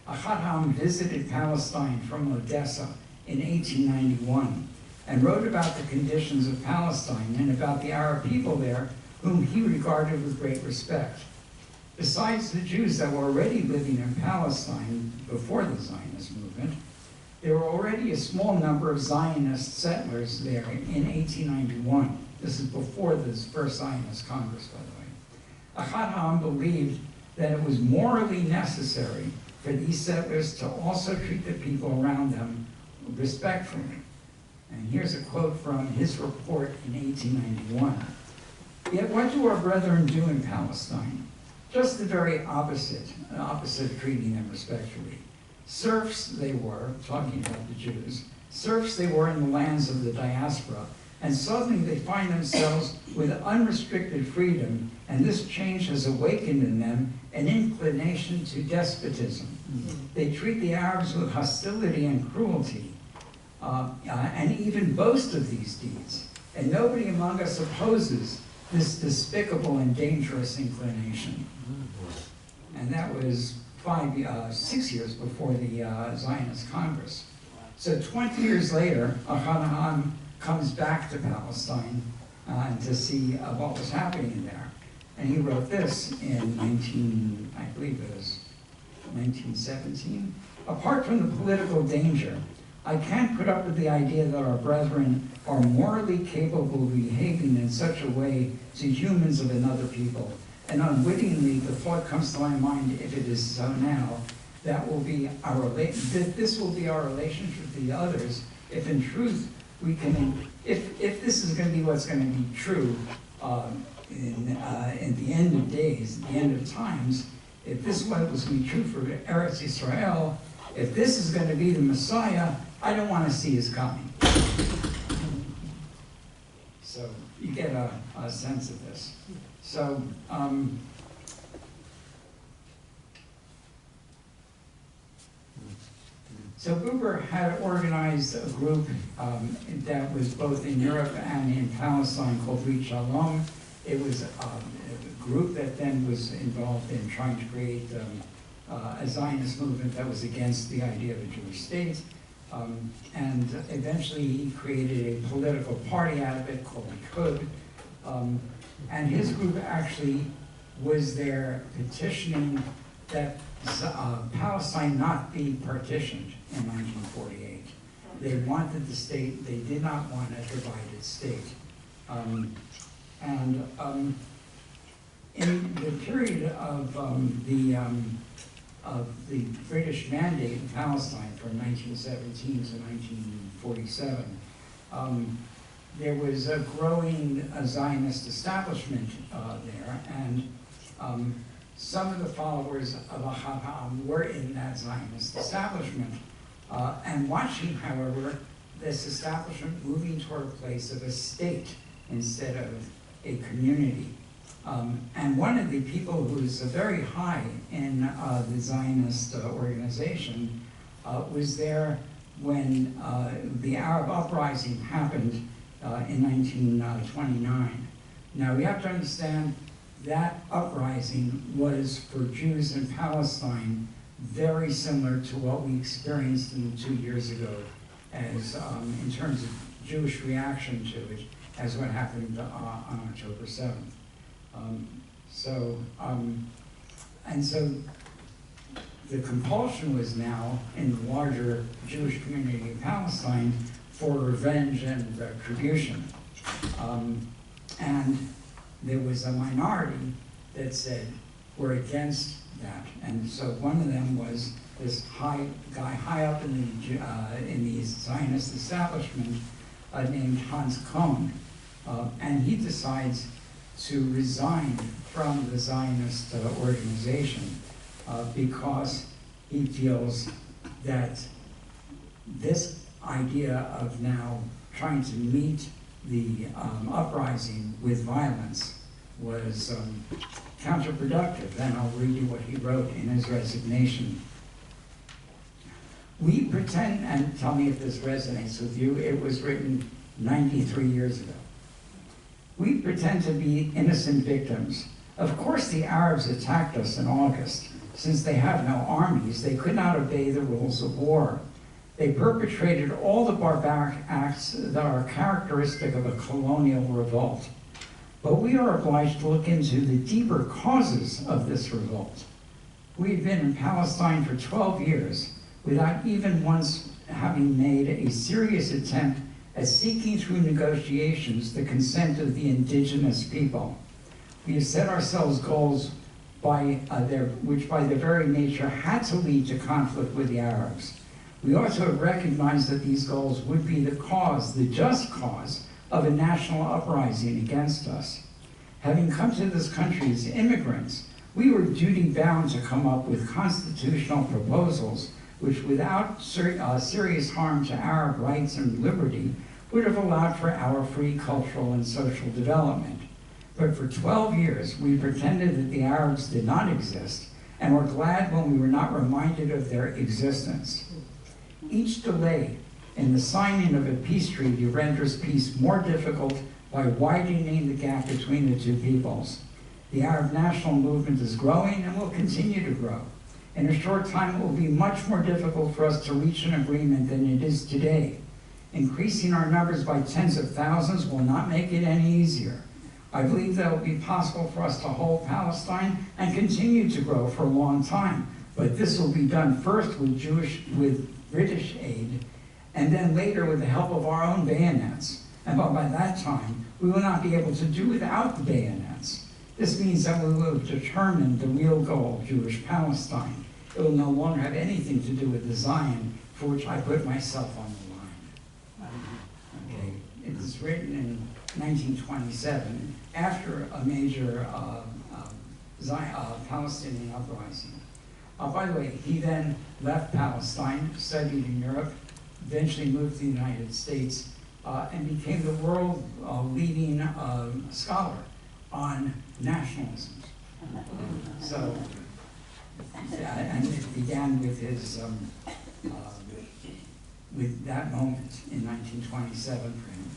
[SPEAKER 3] Ahad Ha'am visited Palestine from Odessa in 1891 and wrote about the conditions of Palestine and about the Arab people there, whom he regarded with great respect. Besides the Jews that were already living in Palestine before the Zionist movement, there were already a small number of Zionist settlers there in 1891. This is before this first Zionist Congress, by the way. Ahad Ha'am believed that it was morally necessary for these settlers to also treat the people around them respectfully. And here's a quote from his report in 1891. Yet what do our brethren do in Palestine? Just the very opposite of treating them respectfully. Serfs they were, talking about the Jews, serfs they were in the lands of the diaspora, and suddenly they find themselves with unrestricted freedom, and this change has awakened in them an inclination to despotism. They treat the Arabs with hostility and cruelty, and even boast of these deeds. And nobody among us opposes this despicable and dangerous inclination. And that was 6 years before the Zionist Congress. So 20 years later, Ahad Ha'am comes back to Palestine to see what was happening there. And he wrote this in 1917. Apart from the political danger, I can't put up with the idea that our brethren are morally capable of behaving in such a way to humans of another people. And unwittingly, the thought comes to my mind, if it is so now, that will be this will be our relationship with the others, if in truth we can, if this is going to be what's going to be true in the end of days, the end of times, if this was going to be true for Eretz Israel, if this is going to be the Messiah, I don't want to see his coming. So you get a sense of this. So, Buber had organized a group that was both in Europe and in Palestine called Brit Shalom. It was a group that then was involved in trying to create a Zionist movement that was against the idea of a Jewish state. And eventually he created a political party out of it called Likud. And his group actually was there petitioning that Palestine not be partitioned in 1948. They wanted the state, they did not want a divided state. In the period of the British mandate in Palestine from 1917 to 1947, there was a growing Zionist establishment there, and some of the followers of Ahad Ha'am were in that Zionist establishment, and watching, however, this establishment moving toward a place of a state instead of a community. And one of the people who's very high in the Zionist organization was there when the Arab uprising happened in 1929. Now we have to understand that uprising was for Jews in Palestine very similar to what we experienced 2 years ago as in terms of Jewish reaction to it as what happened on October 7th. And so the compulsion was now in the larger Jewish community in Palestine for revenge and retribution. And there was a minority that said, we're against that. And so one of them was this guy high up in the Zionist establishment named Hans Kohn. And he decides to resign from the Zionist organization because he feels that this idea of now trying to meet the uprising with violence was counterproductive. And I'll read you what he wrote in his resignation. We pretend, and tell me if this resonates with you, it was written 93 years ago. We pretend to be innocent victims. Of course the Arabs attacked us in August. Since they have no armies, they could not obey the rules of war. They perpetrated all the barbaric acts that are characteristic of a colonial revolt. But we are obliged to look into the deeper causes of this revolt. We've been in Palestine for 12 years without even once having made a serious attempt as seeking through negotiations the consent of the indigenous people. We have set ourselves goals which by their very nature had to lead to conflict with the Arabs. We also recognized that these goals would be the just cause, of a national uprising against us. Having come to this country as immigrants, we were duty-bound to come up with constitutional proposals which, without serious harm to Arab rights and liberty, would have allowed for our free cultural and social development. But for 12 years, we pretended that the Arabs did not exist, and were glad when we were not reminded of their existence. Each delay in the signing of a peace treaty renders peace more difficult by widening the gap between the two peoples. The Arab national movement is growing and will continue to grow. In a short time, it will be much more difficult for us to reach an agreement than it is today. Increasing our numbers by tens of thousands will not make it any easier. I believe that it will be possible for us to hold Palestine and continue to grow for a long time, but this will be done first with British aid, and then later with the help of our own bayonets. And by that time, we will not be able to do without the bayonets. This means that we will have determined the real goal of Jewish Palestine. It will no longer have anything to do with the Zion, for which I put myself on the line. Okay, it was written in 1927, after a major Palestinian uprising. By the way, he then left Palestine, studied in Europe, eventually moved to the United States, and became the world leading scholar on nationalism. So, and it began with his, with that moment in 1927 for him.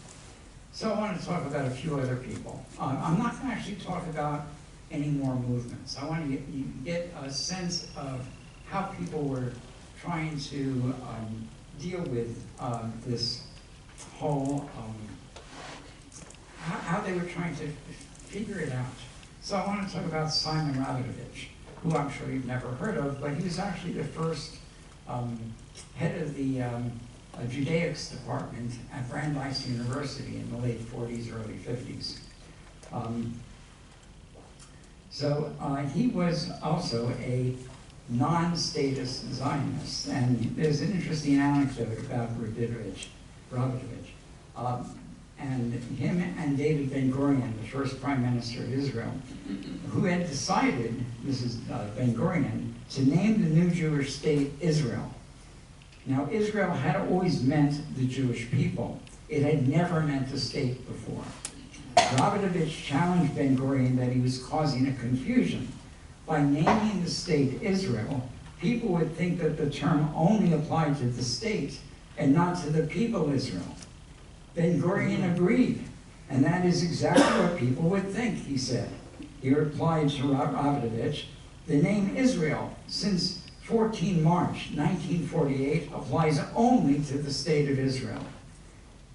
[SPEAKER 3] So I want to talk about a few other people. I'm not going to actually talk about any more movements. I want to get a sense of how people were trying to deal with this whole, how they were trying to figure it out. So I want to talk about Simon Rabinovich, who I'm sure you've never heard of, but he was actually the first head of the Judaics department at Brandeis University in the late 40s, early 50s. He was also a non-statist Zionist, and there's an interesting anecdote about Rabinovich, and him and David Ben-Gurion, the first prime minister of Israel, who had decided, this is Ben-Gurion, to name the new Jewish state Israel. Now, Israel had always meant the Jewish people. It had never meant a state before. Rabinovich challenged Ben-Gurion that he was causing a confusion. By naming the state Israel, people would think that the term only applied to the state and not to the people Israel. Ben-Gurion agreed, and that is exactly what people would think, he said. He replied to Rabinovich, the name Israel, since 14 March 1948, applies only to the state of Israel.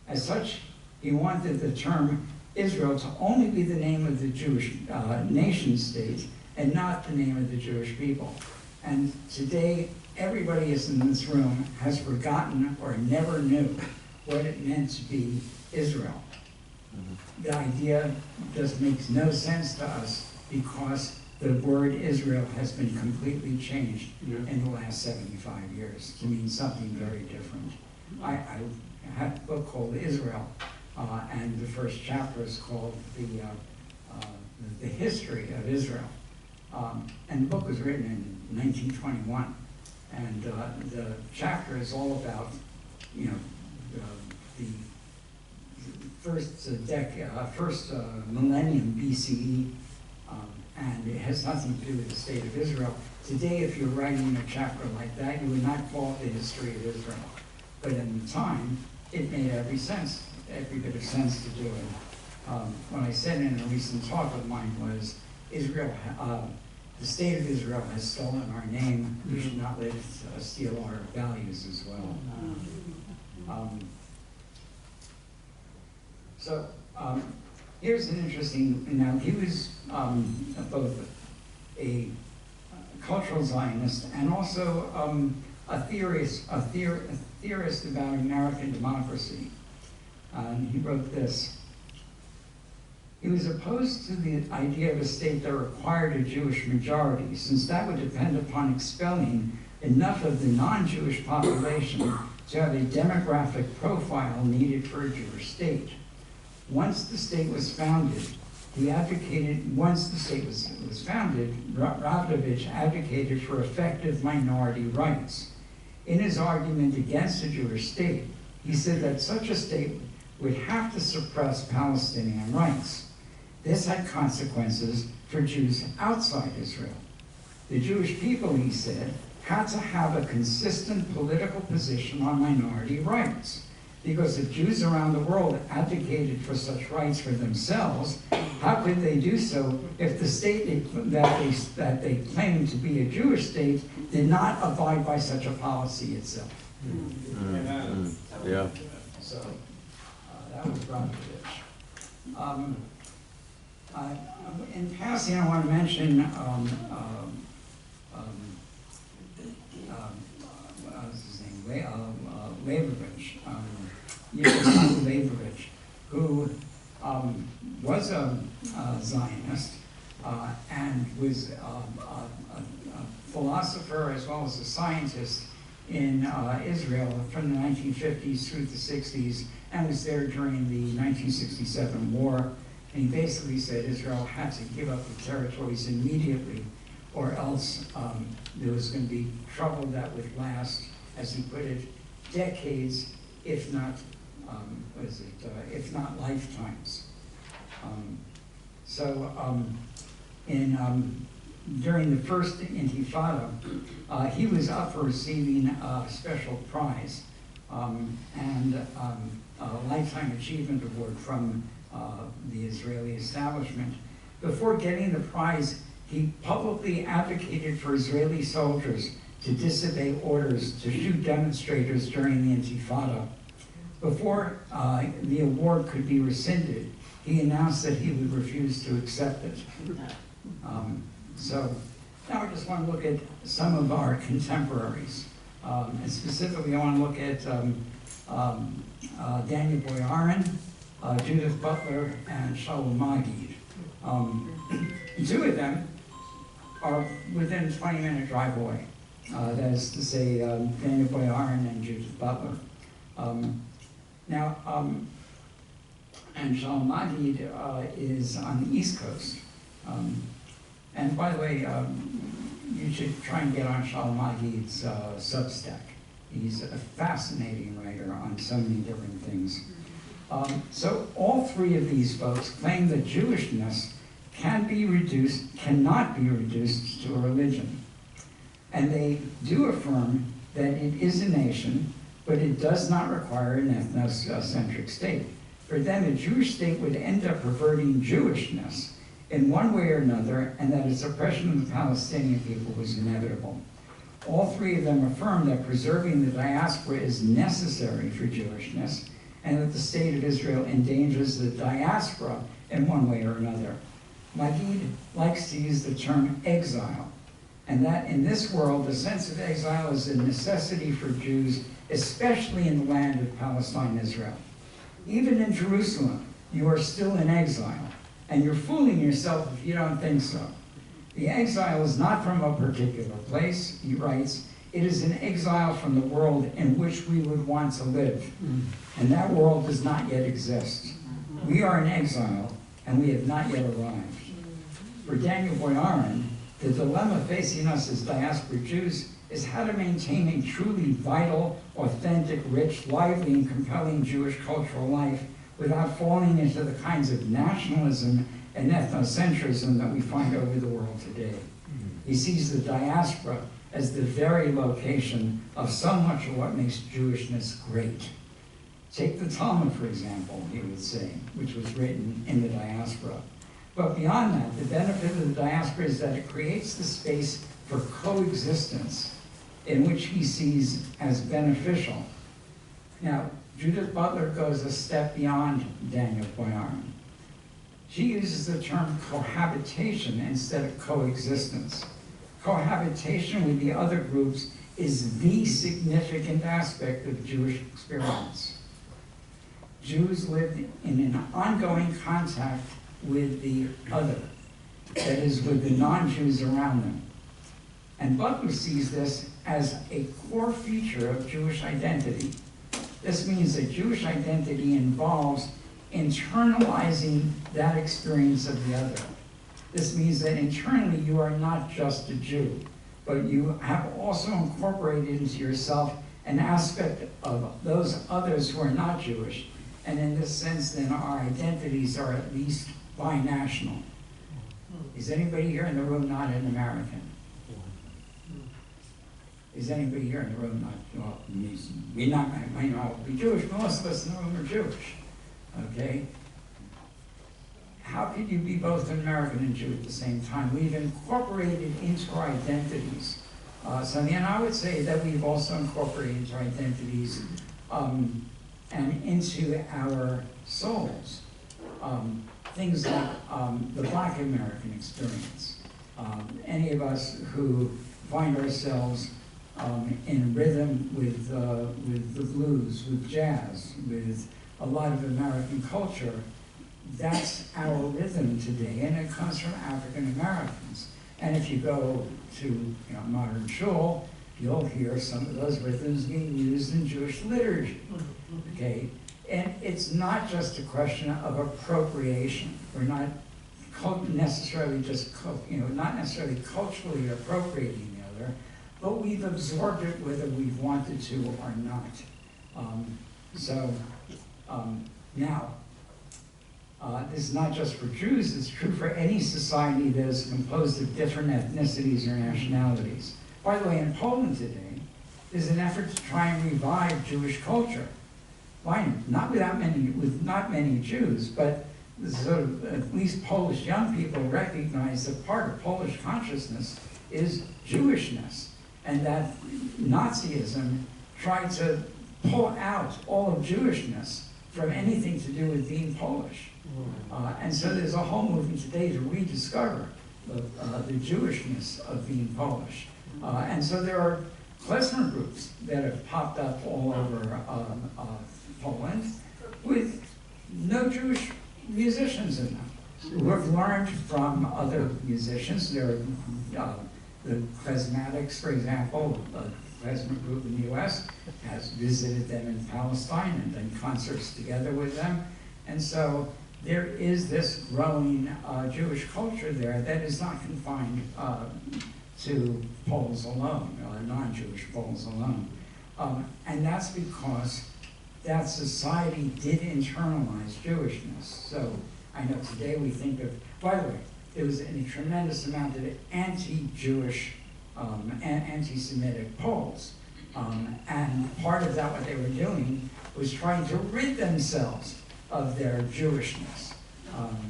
[SPEAKER 3] As such, he wanted the term Israel to only be the name of the Jewish nation state and not the name of the Jewish people. And today, everybody in this room has forgotten or never knew what it meant to be Israel. The idea just makes no sense to us because the word Israel has been completely changed in the last 75 years to mean something very different. I have a book called Israel, and the first chapter is called the History of Israel. And the book was written in 1921, and the chapter is all about, the first millennium BCE, and it has nothing to do with the state of Israel. Today, if you're writing a chapter like that, you would not call it the history of Israel. But in the time, it made every bit of sense to do it. What I said in a recent talk of mine was, Israel, the state of Israel has stolen our name. We should not let it steal our values as well. Here's an interesting, now he was both a cultural Zionist and also a theorist about American democracy. And he wrote this. He was opposed to the idea of a state that required a Jewish majority, since that would depend upon expelling enough of the non-Jewish population to have a demographic profile needed for a Jewish state. Once the state was founded, Rabdovich advocated for effective minority rights. In his argument against a Jewish state, he said that such a state would have to suppress Palestinian rights. This had consequences for Jews outside Israel. The Jewish people, he said, had to have a consistent political position on minority rights, because if Jews around the world advocated for such rights for themselves, how could they do so if the state that they claimed to be a Jewish state did not abide by such a policy itself?
[SPEAKER 2] Yeah.
[SPEAKER 3] So that was Rabdovich. In passing, I want to mention what's his name? Leibovich, Leibovich, who was a Zionist and was a philosopher as well as a scientist in Israel from the 1950s through the 60s, and was there during the 1967 war. And he basically said Israel had to give up the territories immediately, or else there was going to be trouble that would last, as he put it, decades, if not, if not lifetimes. During the first Intifada, he was up for receiving a special prize and a Lifetime Achievement Award from the Israeli establishment. Before getting the prize, he publicly advocated for Israeli soldiers to disobey orders to shoot demonstrators during the Intifada. Before the award could be rescinded, he announced that he would refuse to accept it. So now I just want to look at some of our contemporaries. And specifically, I want to look at Daniel Boyarin, Judith Butler, and Shalom Magid. Two of them are within a 20-minute drive away. That is to say, Daniel Boyarin and Judith Butler. And Shalom Magid is on the East Coast. And by the way, you should try and get on Shalom Magid's Substack. He's a fascinating writer on so many different things. So all three of these folks claim that Jewishness cannot be reduced to a religion. And they do affirm that it is a nation, but it does not require an ethnocentric state. For them, a Jewish state would end up perverting Jewishness in one way or another, and that its oppression of the Palestinian people was inevitable. All three of them affirm that preserving the diaspora is necessary for Jewishness, and that the state of Israel endangers the diaspora in one way or another. Magid likes to use the term exile, and that in this world, the sense of exile is a necessity for Jews, especially in the land of Palestine, Israel. Even in Jerusalem, you are still in exile, and you're fooling yourself if you don't think so. The exile is not from a particular place, he writes, it is an exile from the world in which we would want to live. And that world does not yet exist. We are in exile, and we have not yet arrived. For Daniel Boyarin, the dilemma facing us as diaspora Jews is how to maintain a truly vital, authentic, rich, lively, and compelling Jewish cultural life without falling into the kinds of nationalism and ethnocentrism that we find over the world today. He sees the diaspora as the very location of so much of what makes Jewishness great. Take the Talmud, for example, he would say, which was written in the diaspora. But beyond that, the benefit of the diaspora is that it creates the space for coexistence in which he sees as beneficial. Now, Judith Butler goes a step beyond Daniel Boyarin. She uses the term cohabitation instead of coexistence. Cohabitation with the other groups is the significant aspect of Jewish experience. Jews lived in an ongoing contact with the other, that is, with the non-Jews around them. And Butler sees this as a core feature of Jewish identity. This means that Jewish identity involves internalizing that experience of the other. This means that internally you are not just a Jew, but you have also incorporated into yourself an aspect of those others who are not Jewish. And in this sense, then our identities are at least binational. Is anybody here in the room not an American? Is anybody here in the room not, well, we're not, might not be Jewish, but most of us in the room are Jewish, okay? How could you be both an American and Jew at the same time? We've incorporated into our identities. So then I would say that we've also incorporated into our identities and into our souls things like the Black American experience. Any of us who find ourselves in rhythm with the blues, with jazz, with a lot of American culture, that's our rhythm today, and it comes from African Americans. And if you go to modern shul, you'll hear some of those rhythms being used in Jewish liturgy. Okay, and it's not just a question of appropriation. We're not necessarily just not necessarily culturally appropriating the other, but we've absorbed it whether we've wanted to or not. Now, this is not just for Jews, it's true for any society that is composed of different ethnicities or nationalities. By the way, in Poland today, there's an effort to try and revive Jewish culture. Why? Not with not many Jews, but sort of at least Polish young people recognize that part of Polish consciousness is Jewishness, and that Nazism tried to pull out all of Jewishness from anything to do with being Polish. And so there's a whole movement today to rediscover the Jewishness of being Polish. And so there are klezmer groups that have popped up all over Poland with no Jewish musicians in them, who have learned from other musicians. There are the Klezmatics, for example, a klezmer group in the US, has visited them in Palestine and done concerts together with them. And so there is this growing Jewish culture there that is not confined to Poles alone, non-Jewish Poles alone. And that's because that society did internalize Jewishness. So I know today we think of, by the way, there was a tremendous amount of anti-Jewish, anti-Semitic Poles. And part of that, what they were doing, was trying to rid themselves of their Jewishness.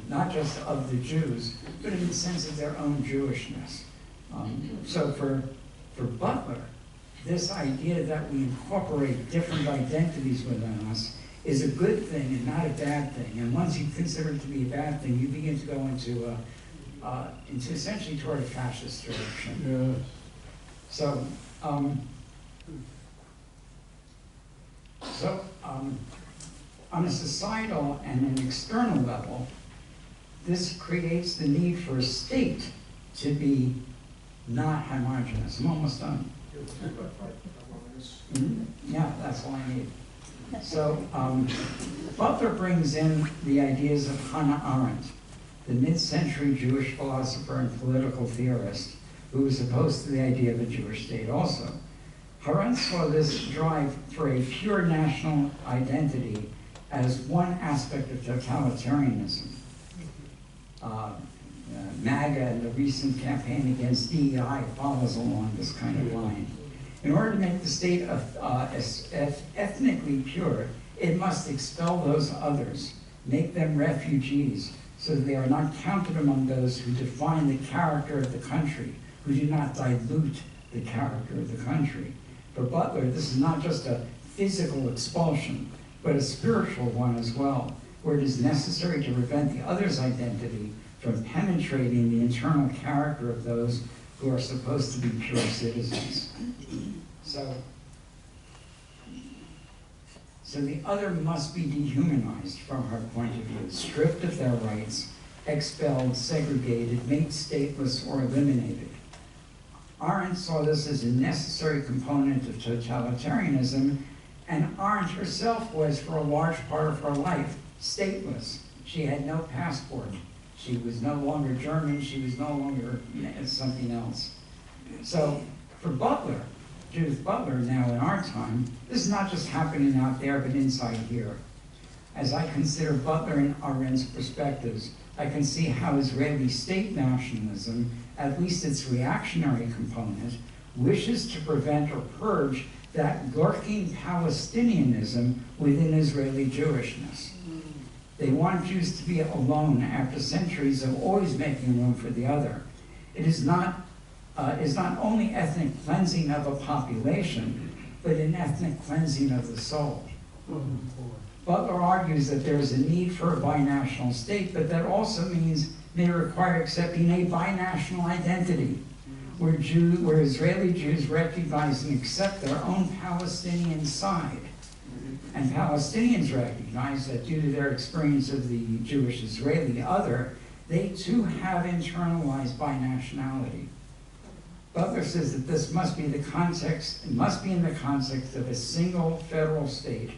[SPEAKER 3] Not just of the Jews, but in the sense of their own Jewishness. So for Butler, this idea that we incorporate different identities within us is a good thing and not a bad thing. And once you consider it to be a bad thing, you begin to go into essentially toward a fascist direction. Yes. So, on a societal and an external level, this creates the need for a state to be not homogenous. I'm almost done. Yeah, that's all I need. So Butler brings in the ideas of Hannah Arendt, the mid-century Jewish philosopher and political theorist, who was opposed to the idea of a Jewish state also. Arendt saw this drive for a pure national identity as one aspect of totalitarianism. MAGA and the recent campaign against DEI follows along this kind of line. In order to make the state ethnically pure, it must expel those others, make them refugees, so that they are not counted among those who define the character of the country, who do not dilute the character of the country. For Butler, this is not just a physical expulsion, but a spiritual one as well, where it is necessary to prevent the other's identity from penetrating the internal character of those who are supposed to be pure citizens. So So the other must be dehumanized from her point of view, stripped of their rights, expelled, segregated, made stateless, or eliminated. Arendt saw this as a necessary component of totalitarianism, and Arendt herself was, for a large part of her life, stateless. She had no passport. She was no longer German. She was no longer something else. So for Butler, Judith Butler, now in our time, this is not just happening out there, but inside here. As I consider Butler and Arendt's perspectives, I can see how Israeli state nationalism, at least its reactionary component, wishes to prevent or purge that lurking Palestinianism within Israeli Jewishness. They want Jews to be alone after centuries of always making room for the other. It is not only ethnic cleansing of a population, but an ethnic cleansing of the soul. Butler argues that there is a need for a binational state, but that also may require accepting a binational identity, where Israeli Jews recognize and accept their own Palestinian side. And Palestinians recognize that due to their experience of the Jewish-Israeli other, they too have internalized binationality. Butler says that this must be in the context of a single federal state,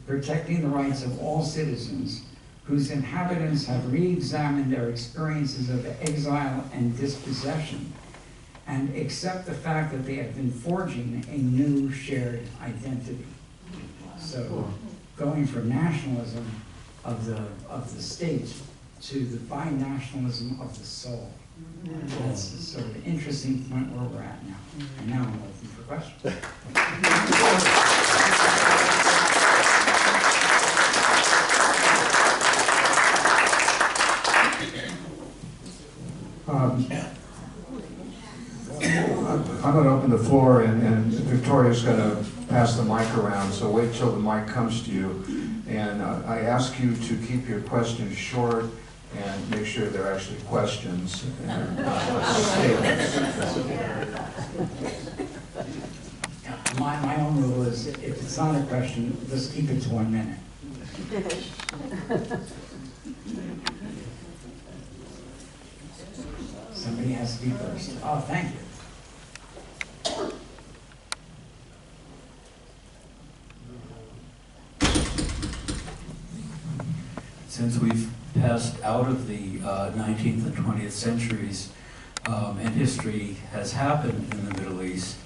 [SPEAKER 3] protecting the rights of all citizens, whose inhabitants have re-examined their experiences of exile and dispossession, and accept the fact that they have been forging a new shared identity. So, going from nationalism of the state to the binationalism of the soul. That's sort of an interesting point where we're at now. And now I'm open for questions.
[SPEAKER 1] I'm going to open the floor, and Victoria's going to pass the mic around, so wait till the mic comes to you. And I ask you to keep your questions short and make sure they're actually questions and statements.
[SPEAKER 3] My own rule is, if it's not a question, just keep it to 1 minute. Somebody has to be first. Oh, thank you.
[SPEAKER 2] Since we've passed out of the 19th and 20th centuries and history has happened in the Middle East,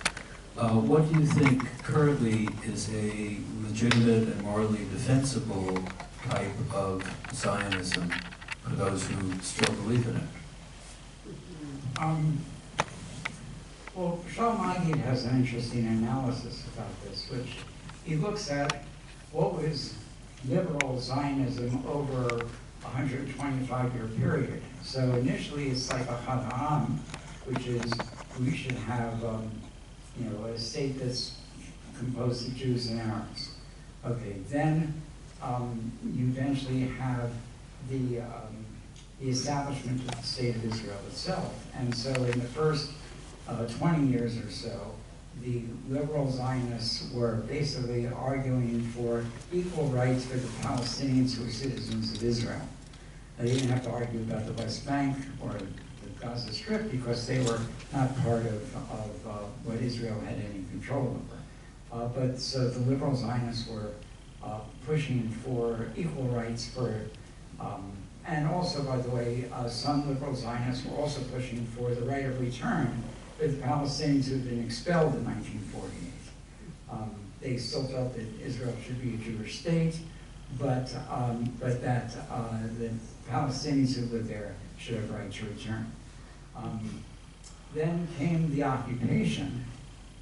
[SPEAKER 2] what do you think currently is a legitimate and morally defensible type of Zionism for those who still believe in it?
[SPEAKER 3] Well, Shaul Magid has an interesting analysis about this, which he looks at what was liberal Zionism over a 125-year period. So initially it's like a Ha'am, which is we should have a state that's composed of Jews and Arabs. Okay, then you eventually have the establishment of the state of Israel itself. And so in the first 20 years or so, the liberal Zionists were basically arguing for equal rights for the Palestinians who were citizens of Israel. They didn't have to argue about the West Bank or the Gaza Strip because they were not part of what Israel had any control over. But so the liberal Zionists were pushing for equal rights for, and also, by the way, some liberal Zionists were also pushing for the right of return for the Palestinians who had been expelled in 1948. They still felt that Israel should be a Jewish state, but that the Palestinians who lived there should have right to return. Then came the occupation,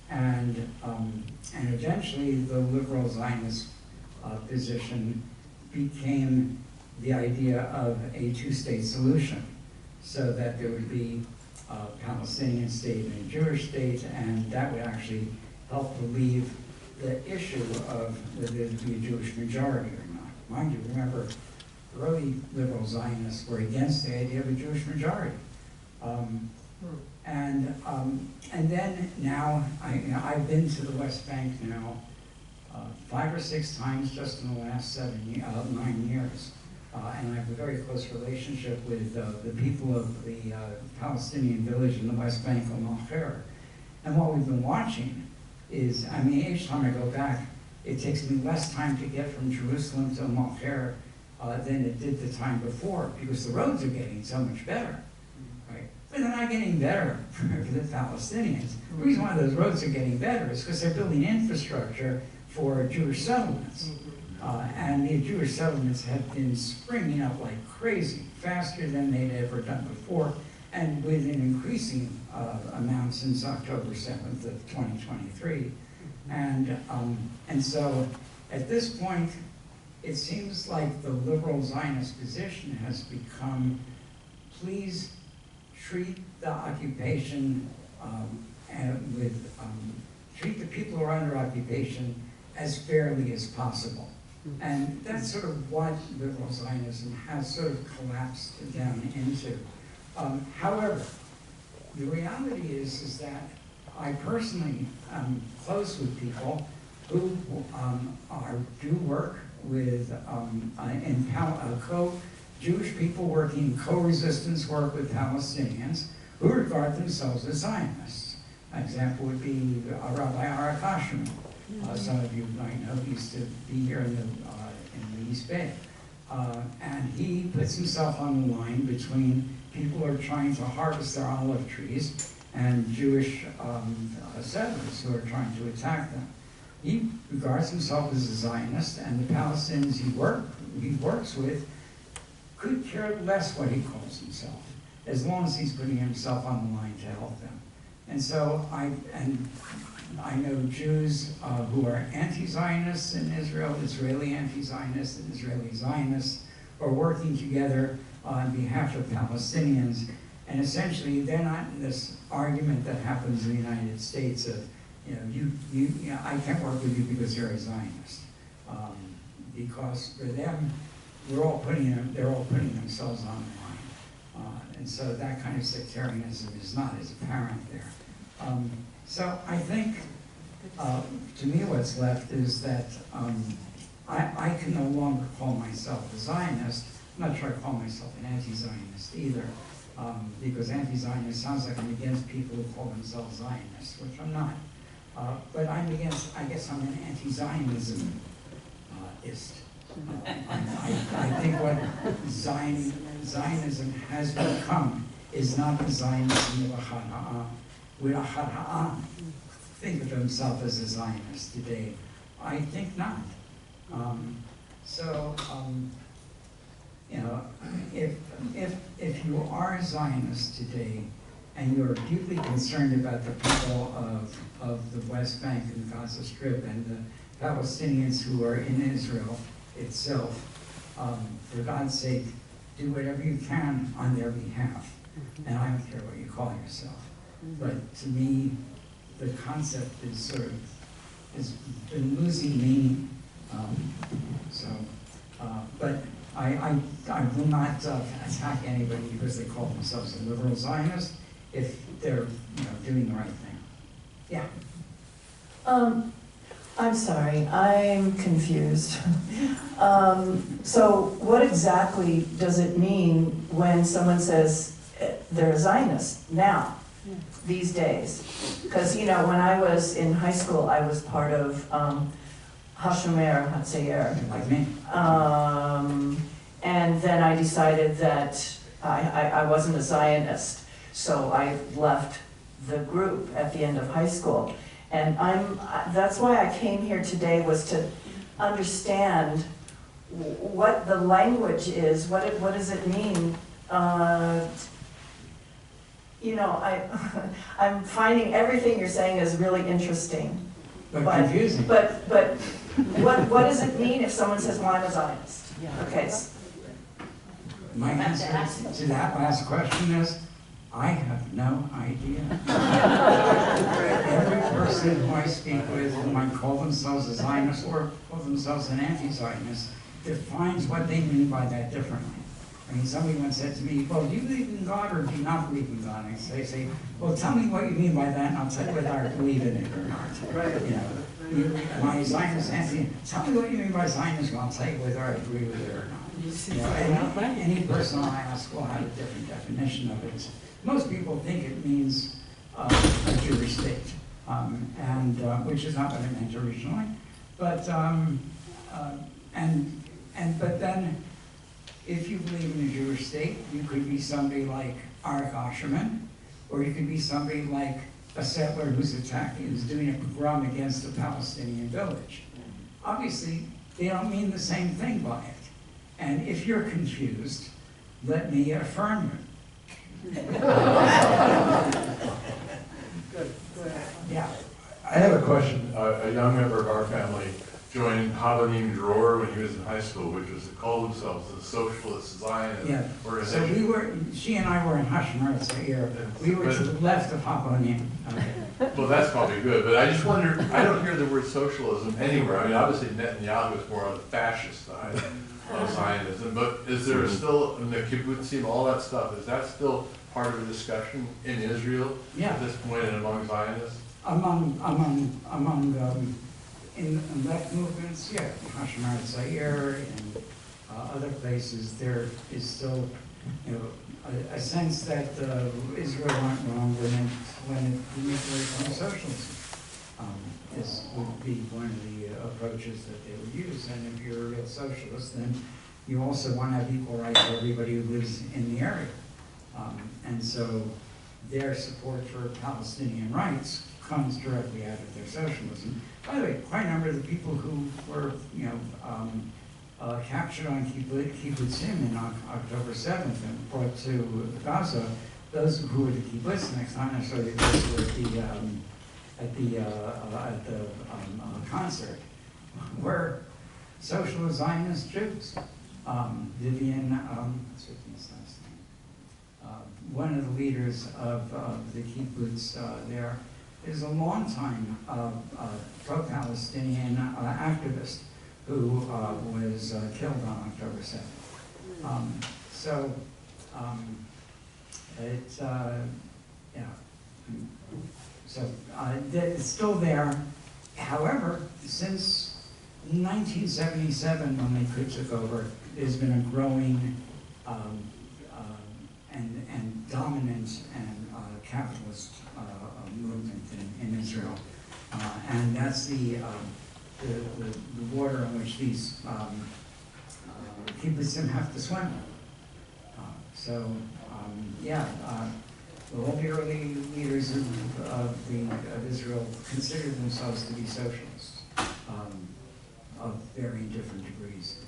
[SPEAKER 3] and eventually the liberal Zionist position became the idea of a two-state solution, so that there would be a Palestinian state and a Jewish state, and that would actually help relieve the issue of whether there would be a Jewish majority or not. Mind you, remember, early liberal Zionists were against the idea of a Jewish majority. And then now, I've been to the West Bank now 5 or 6 times just in the last 9 years. And I have a very close relationship with the people of the Palestinian village in the West Bank of Al-Khair. And what we've been watching is, I mean, each time I go back, it takes me less time to get from Jerusalem to Al-Khair than it did the time before, because the roads are getting so much better, right? But they're not getting better for the Palestinians. The reason why those roads are getting better is because they're building infrastructure for Jewish settlements. And the Jewish settlements have been springing up like crazy, faster than they'd ever done before, and with an increasing amount since October 7th of 2023. And so at this point, it seems like the liberal Zionist position has become, please treat the occupation treat the who are under occupation as fairly as possible. And that's sort of what liberal Zionism has sort of collapsed down into. However, the reality is that I personally am close with people who do work with Jewish people working co-resistance work with Palestinians who regard themselves as Zionists. An example would be Rabbi Arendt. Some of you might know he used to be here in the East Bay. And he puts himself on the line between people who are trying to harvest their olive trees and Jewish settlers who are trying to attack them. He regards himself as a Zionist, and the Palestinians he works with could care less what he calls himself, as long as he's putting himself on the line to help them. And so I know Jews who are anti-Zionists in Israel, Israeli anti-Zionists and Israeli Zionists, are working together on behalf of Palestinians. And essentially, they're not in this argument that happens in the United States of, I can't work with you because you're a Zionist. Because for them, they're all putting themselves on the line. And so that kind of sectarianism is not as apparent there. So I think, to me, what's left is that I can no longer call myself a Zionist. I'm not sure I call myself an anti-Zionist either, because anti-Zionist sounds like I'm against people who call themselves Zionists, which I'm not. But I guess I'm an anti-Zionismist. I think what Zionism has become is not the Zionism of Hannah Arendt. Would Hannah Arendt think of himself as a Zionist today? I think not. If you are a Zionist today and you're deeply concerned about the people of the West Bank and the Gaza Strip and the Palestinians who are in Israel itself, for God's sake, do whatever you can on their behalf. And I don't care what you call yourself. But to me, the concept is has been losing meaning. But I will not attack anybody because they call themselves a liberal Zionist if they're doing the right thing. Yeah.
[SPEAKER 4] I'm sorry, I'm confused. So what exactly does it mean when someone says they're a Zionist now, these days? Because, when I was in high school, I was part of Hashomer Hatzair.
[SPEAKER 3] Like me.
[SPEAKER 4] And then I decided that I wasn't a Zionist, so I left the group at the end of high school. And that's why I came here today, was to understand what the language is, what does it mean? I'm finding everything you're saying is really interesting.
[SPEAKER 3] But confusing.
[SPEAKER 4] But what does it mean if someone says, well, I'm a Zionist? Okay.
[SPEAKER 3] My answer to that last question is, I have no idea. Every person who I speak with, who might call themselves a Zionist or call themselves an anti-Zionist, defines what they mean by that differently. I mean, somebody once said to me, well, do you believe in God or do you not believe in God? And they say, well, tell me what you mean by that, and I'll tell you whether I believe in it or not.
[SPEAKER 5] Right.
[SPEAKER 3] You know, my Zionist auntie, tell me what you mean by Zionism, I'll tell you whether I agree with it or not. You know, any person I ask will have a different definition of it. Most people think it means a Jewish state, which is not what it meant originally. But but then, if you believe in a Jewish state, you could be somebody like Arik Osherman, or you could be somebody like a settler who's doing a pogrom against a Palestinian village. Obviously, they don't mean the same thing by it. And if you're confused, let me affirm you.
[SPEAKER 5] Good. Go ahead.
[SPEAKER 3] Yeah.
[SPEAKER 6] I have a question. A young member of our family joined Havonim Dror when he was in high school, which was to call themselves the Socialist Zionist
[SPEAKER 3] Yeah. So
[SPEAKER 6] organization.
[SPEAKER 3] she and I were in Hashemar here. We were to the left of Havonim. Okay.
[SPEAKER 6] Well, that's probably good, but I just wonder, I don't hear the word socialism anywhere. I mean, obviously Netanyahu is more on the fascist side of Zionism, but is there still, in the kibbutzim, all that stuff, is that still part of the discussion in Israel
[SPEAKER 3] Yeah.
[SPEAKER 6] at this point and among Zionists?
[SPEAKER 3] In left movements, yeah, Hashemar Zaire and other places, there is still, you know, a sense that Israel went wrong when it moved away from socialism. This would be one of the approaches that they would use. And if you're a real socialist, then you also want to have equal rights for everybody who lives in the area. And so their support for Palestinian rights comes directly out of their socialism. By the way, quite a number of the people who were, you know, captured on kibbutzim in October 7th and brought to Gaza, those who were the kibbutzniks, not necessarily those who were at the concert, were socialist Zionist Jews. Vivian, what's Vivian's last name? One of the leaders of the kibbutz there is a longtime pro-Palestinian activist who was killed on October 7th. It's still there. However, since 1977, when they took over, there's been a growing and dominant and capitalist movement in Israel, and that's the water in which these kibbutzim have to swim. All the early leaders of Israel considered themselves to be socialists of varying different degrees.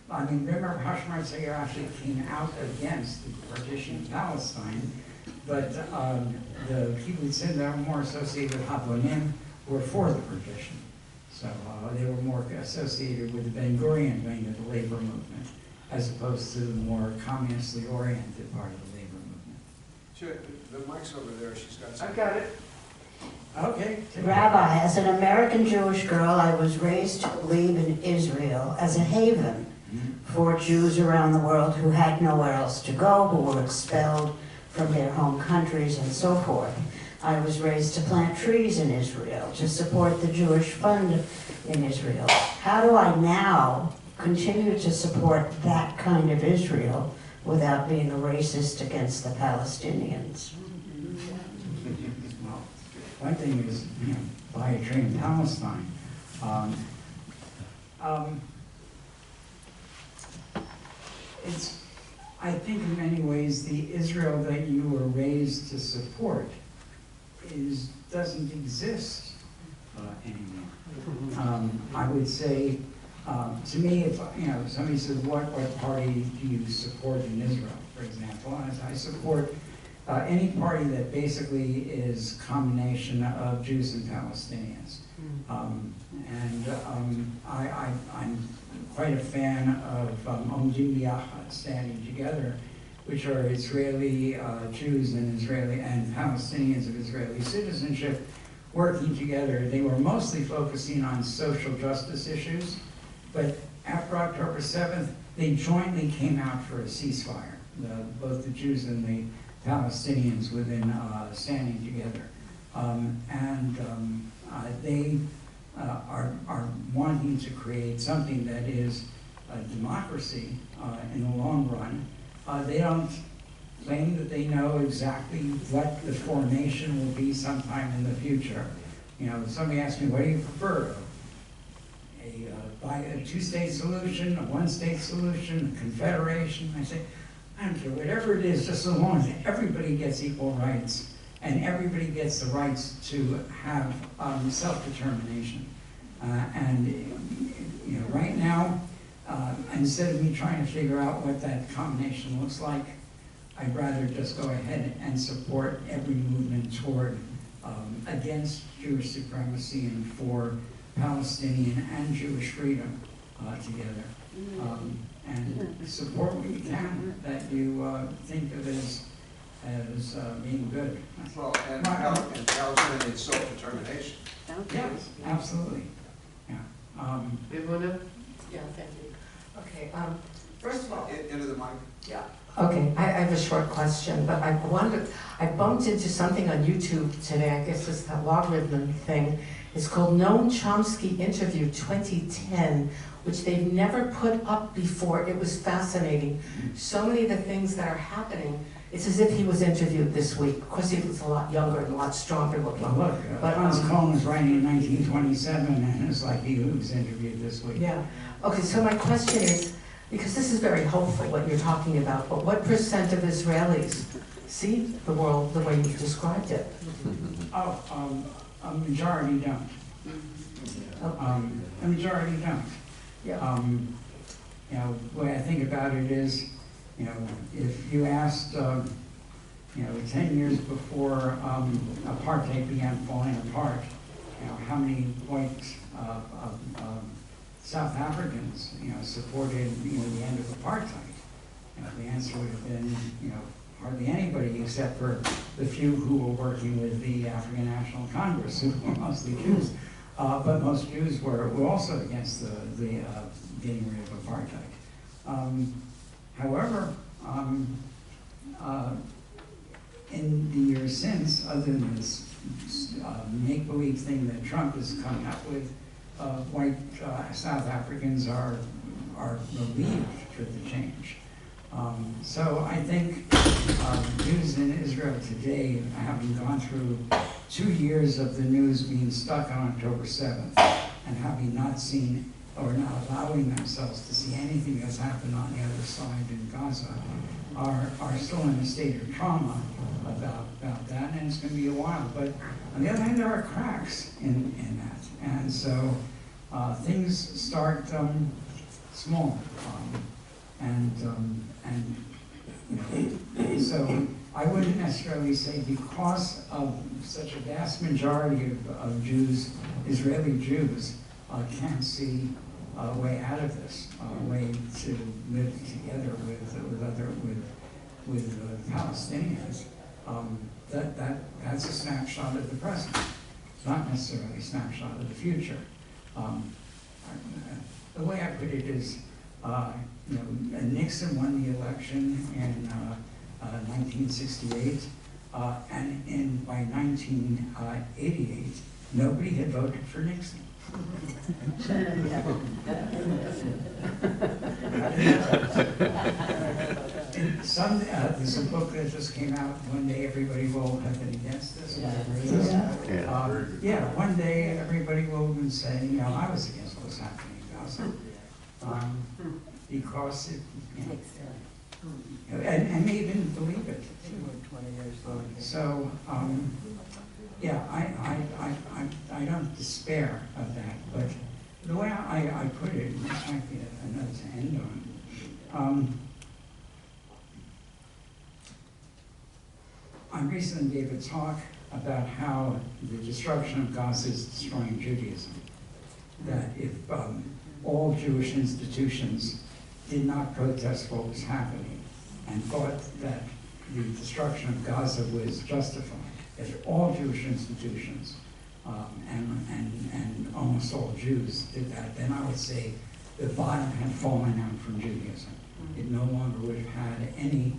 [SPEAKER 3] I mean, remember, Hashemar Zaire actually came out against the partition of Palestine, but the kibbutzim that were more associated with Havonim were for the partition. So they were more associated with the Ben Gurion wing of the labor movement, as opposed to the more communistly oriented part of the labor movement.
[SPEAKER 5] Sure, the mic's over there, she's got some.
[SPEAKER 3] I've got it. Okay.
[SPEAKER 7] Rabbi, as an American Jewish girl, I was raised to believe in Israel as a haven for Jews around the world who had nowhere else to go, who were expelled from their home countries and so forth. I was raised to plant trees in Israel, to support the Jewish Fund in Israel. How do I now continue to support that kind of Israel without being a racist against the Palestinians?
[SPEAKER 3] Well, one thing is, you know, buy a train in Palestine. I think in many ways the Israel that you were raised to support doesn't exist anymore. I would say, to me, if somebody says, what party do you support in Israel, for example, I support any party that basically is a combination of Jews and Palestinians. I'm quite a fan of Omdim Yachad, standing together, which are Israeli Jews and Palestinians of Israeli citizenship working together. They were mostly focusing on social justice issues, but after October 7th, they jointly came out for a ceasefire, both the Jews and the Palestinians within standing together. They are wanting to create something that is a democracy in the long run. They don't claim that they know exactly what the formation will be sometime in the future. You know, somebody asked me, what do you prefer? A two-state solution, a one-state solution, a confederation? I say, I don't care, whatever it is, just as long as everybody gets equal rights and everybody gets the rights to have self-determination. You know, right now, instead of me trying to figure out what that combination looks like, I'd rather just go ahead and support every movement toward against Jewish supremacy and for Palestinian and Jewish freedom together. And support what you can that you think of as being good.
[SPEAKER 5] Well, and Palestinian self-determination.
[SPEAKER 3] Yes, absolutely. Yeah.
[SPEAKER 8] Yeah, thank you. Okay, first of all,
[SPEAKER 5] Into the mic.
[SPEAKER 8] yeah. Okay, I have a short question, but I bumped into something on YouTube today, I guess it's that logarithm thing. It's called Noam Chomsky Interview 2010, which they've never put up before. It was fascinating. So many of the things that are happening, it's as if he was interviewed this week. Of course, he was a lot younger and a lot stronger looking.
[SPEAKER 3] Well, look, Hans Kohn was writing in 1927, and it's like he was interviewed this week.
[SPEAKER 8] Yeah. Okay, so my question is, because this is very hopeful what you're talking about, but what percent of Israelis see the world the way you've described it?
[SPEAKER 3] Oh, a majority don't. A majority don't.
[SPEAKER 8] Yeah.
[SPEAKER 3] You know, the way I think about it is, you know, if you asked, you know, 10 years before apartheid began falling apart, you know, how many white South Africans, you know, supported, you know, the end of apartheid? You know, the answer would have been, you know, hardly anybody except for the few who were working with the African National Congress, who were mostly Jews. But most Jews were also against the getting rid of apartheid. However, in the years since, other than this make-believe thing that Trump is coming up with, white South Africans are relieved for the change. So I think Jews in Israel today, having gone through 2 years of the news being stuck on October 7th and having not seen or not allowing themselves to see anything that's happened on the other side in Gaza, are still in a state of trauma about that, and it's going to be a while. But on the other hand, there are cracks in that, and so things start small, and you know, so I wouldn't necessarily say because of such a vast majority of Jews, Israeli Jews, can't see a way out of this, a way to live together with Palestinians. That's a snapshot of the present. It's not necessarily a snapshot of the future. The way I put it is, you know, Nixon won the election in 1968, and by 1988, nobody had voted for Nixon. There's a book that just came out, One Day Everybody Will Have Been Against This, whatever it is. Yeah, one day everybody will have been saying, you know, I was against what's happening in Gaza. Because it, you know, and they didn't believe it. So, yeah, I don't despair of that, but the way I put it, and this might be a note to end on, I recently gave a talk about how the destruction of Gaza is destroying Judaism. That if all Jewish institutions did not protest what was happening and thought that the destruction of Gaza was justified, if all Jewish institutions and almost all Jews did that, then I would say the bottom had fallen out from Judaism. It no longer would have had any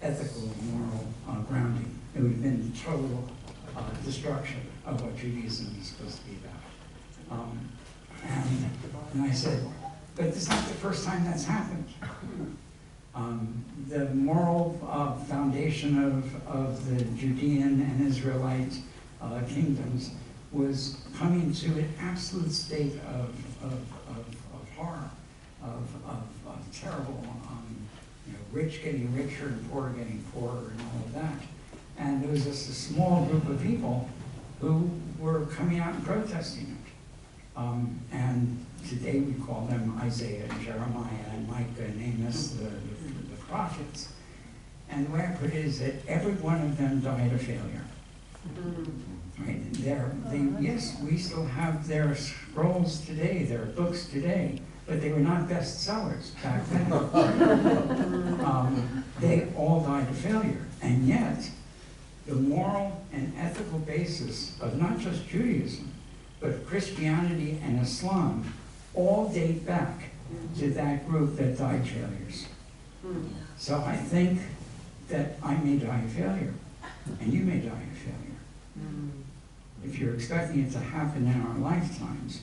[SPEAKER 3] ethical, moral grounding. It would have been total destruction of what Judaism is supposed to be about. And I said, but it's not the first time that's happened. The moral foundation of the Judean and Israelite kingdoms was coming to an absolute state of horror, of terrible, rich getting richer and poor getting poorer and all of that. And there was just a small group of people who were coming out and protesting it. And today we call them Isaiah and Jeremiah and Micah and Amos, the prophets. And the way I put it is that every one of them died a failure. Right? Yes, we still have their scrolls today, their books today, but they were not bestsellers back then. They all died a failure. And yet, the moral and ethical basis of not just Judaism, but Christianity and Islam all date back to that group that died failures. So I think that I may die a failure, and you may die a failure. If you're expecting it to happen in our lifetimes,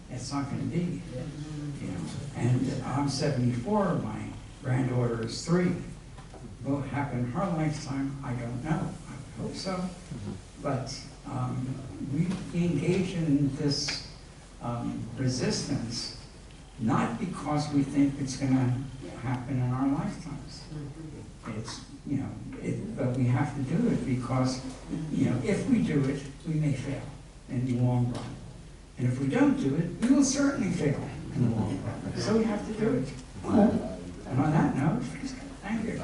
[SPEAKER 3] it's not going to be. And I'm 74, my granddaughter is 3. Will it happen in her lifetime? I don't know. I hope so. But we engage in this resistance not because we think it's going to happen in our lifetimes. It's, but we have to do it because, if we do it, we may fail in the long run. And if we don't do it, we will certainly fail in the long run. So we have to do it. And on that note, thank you.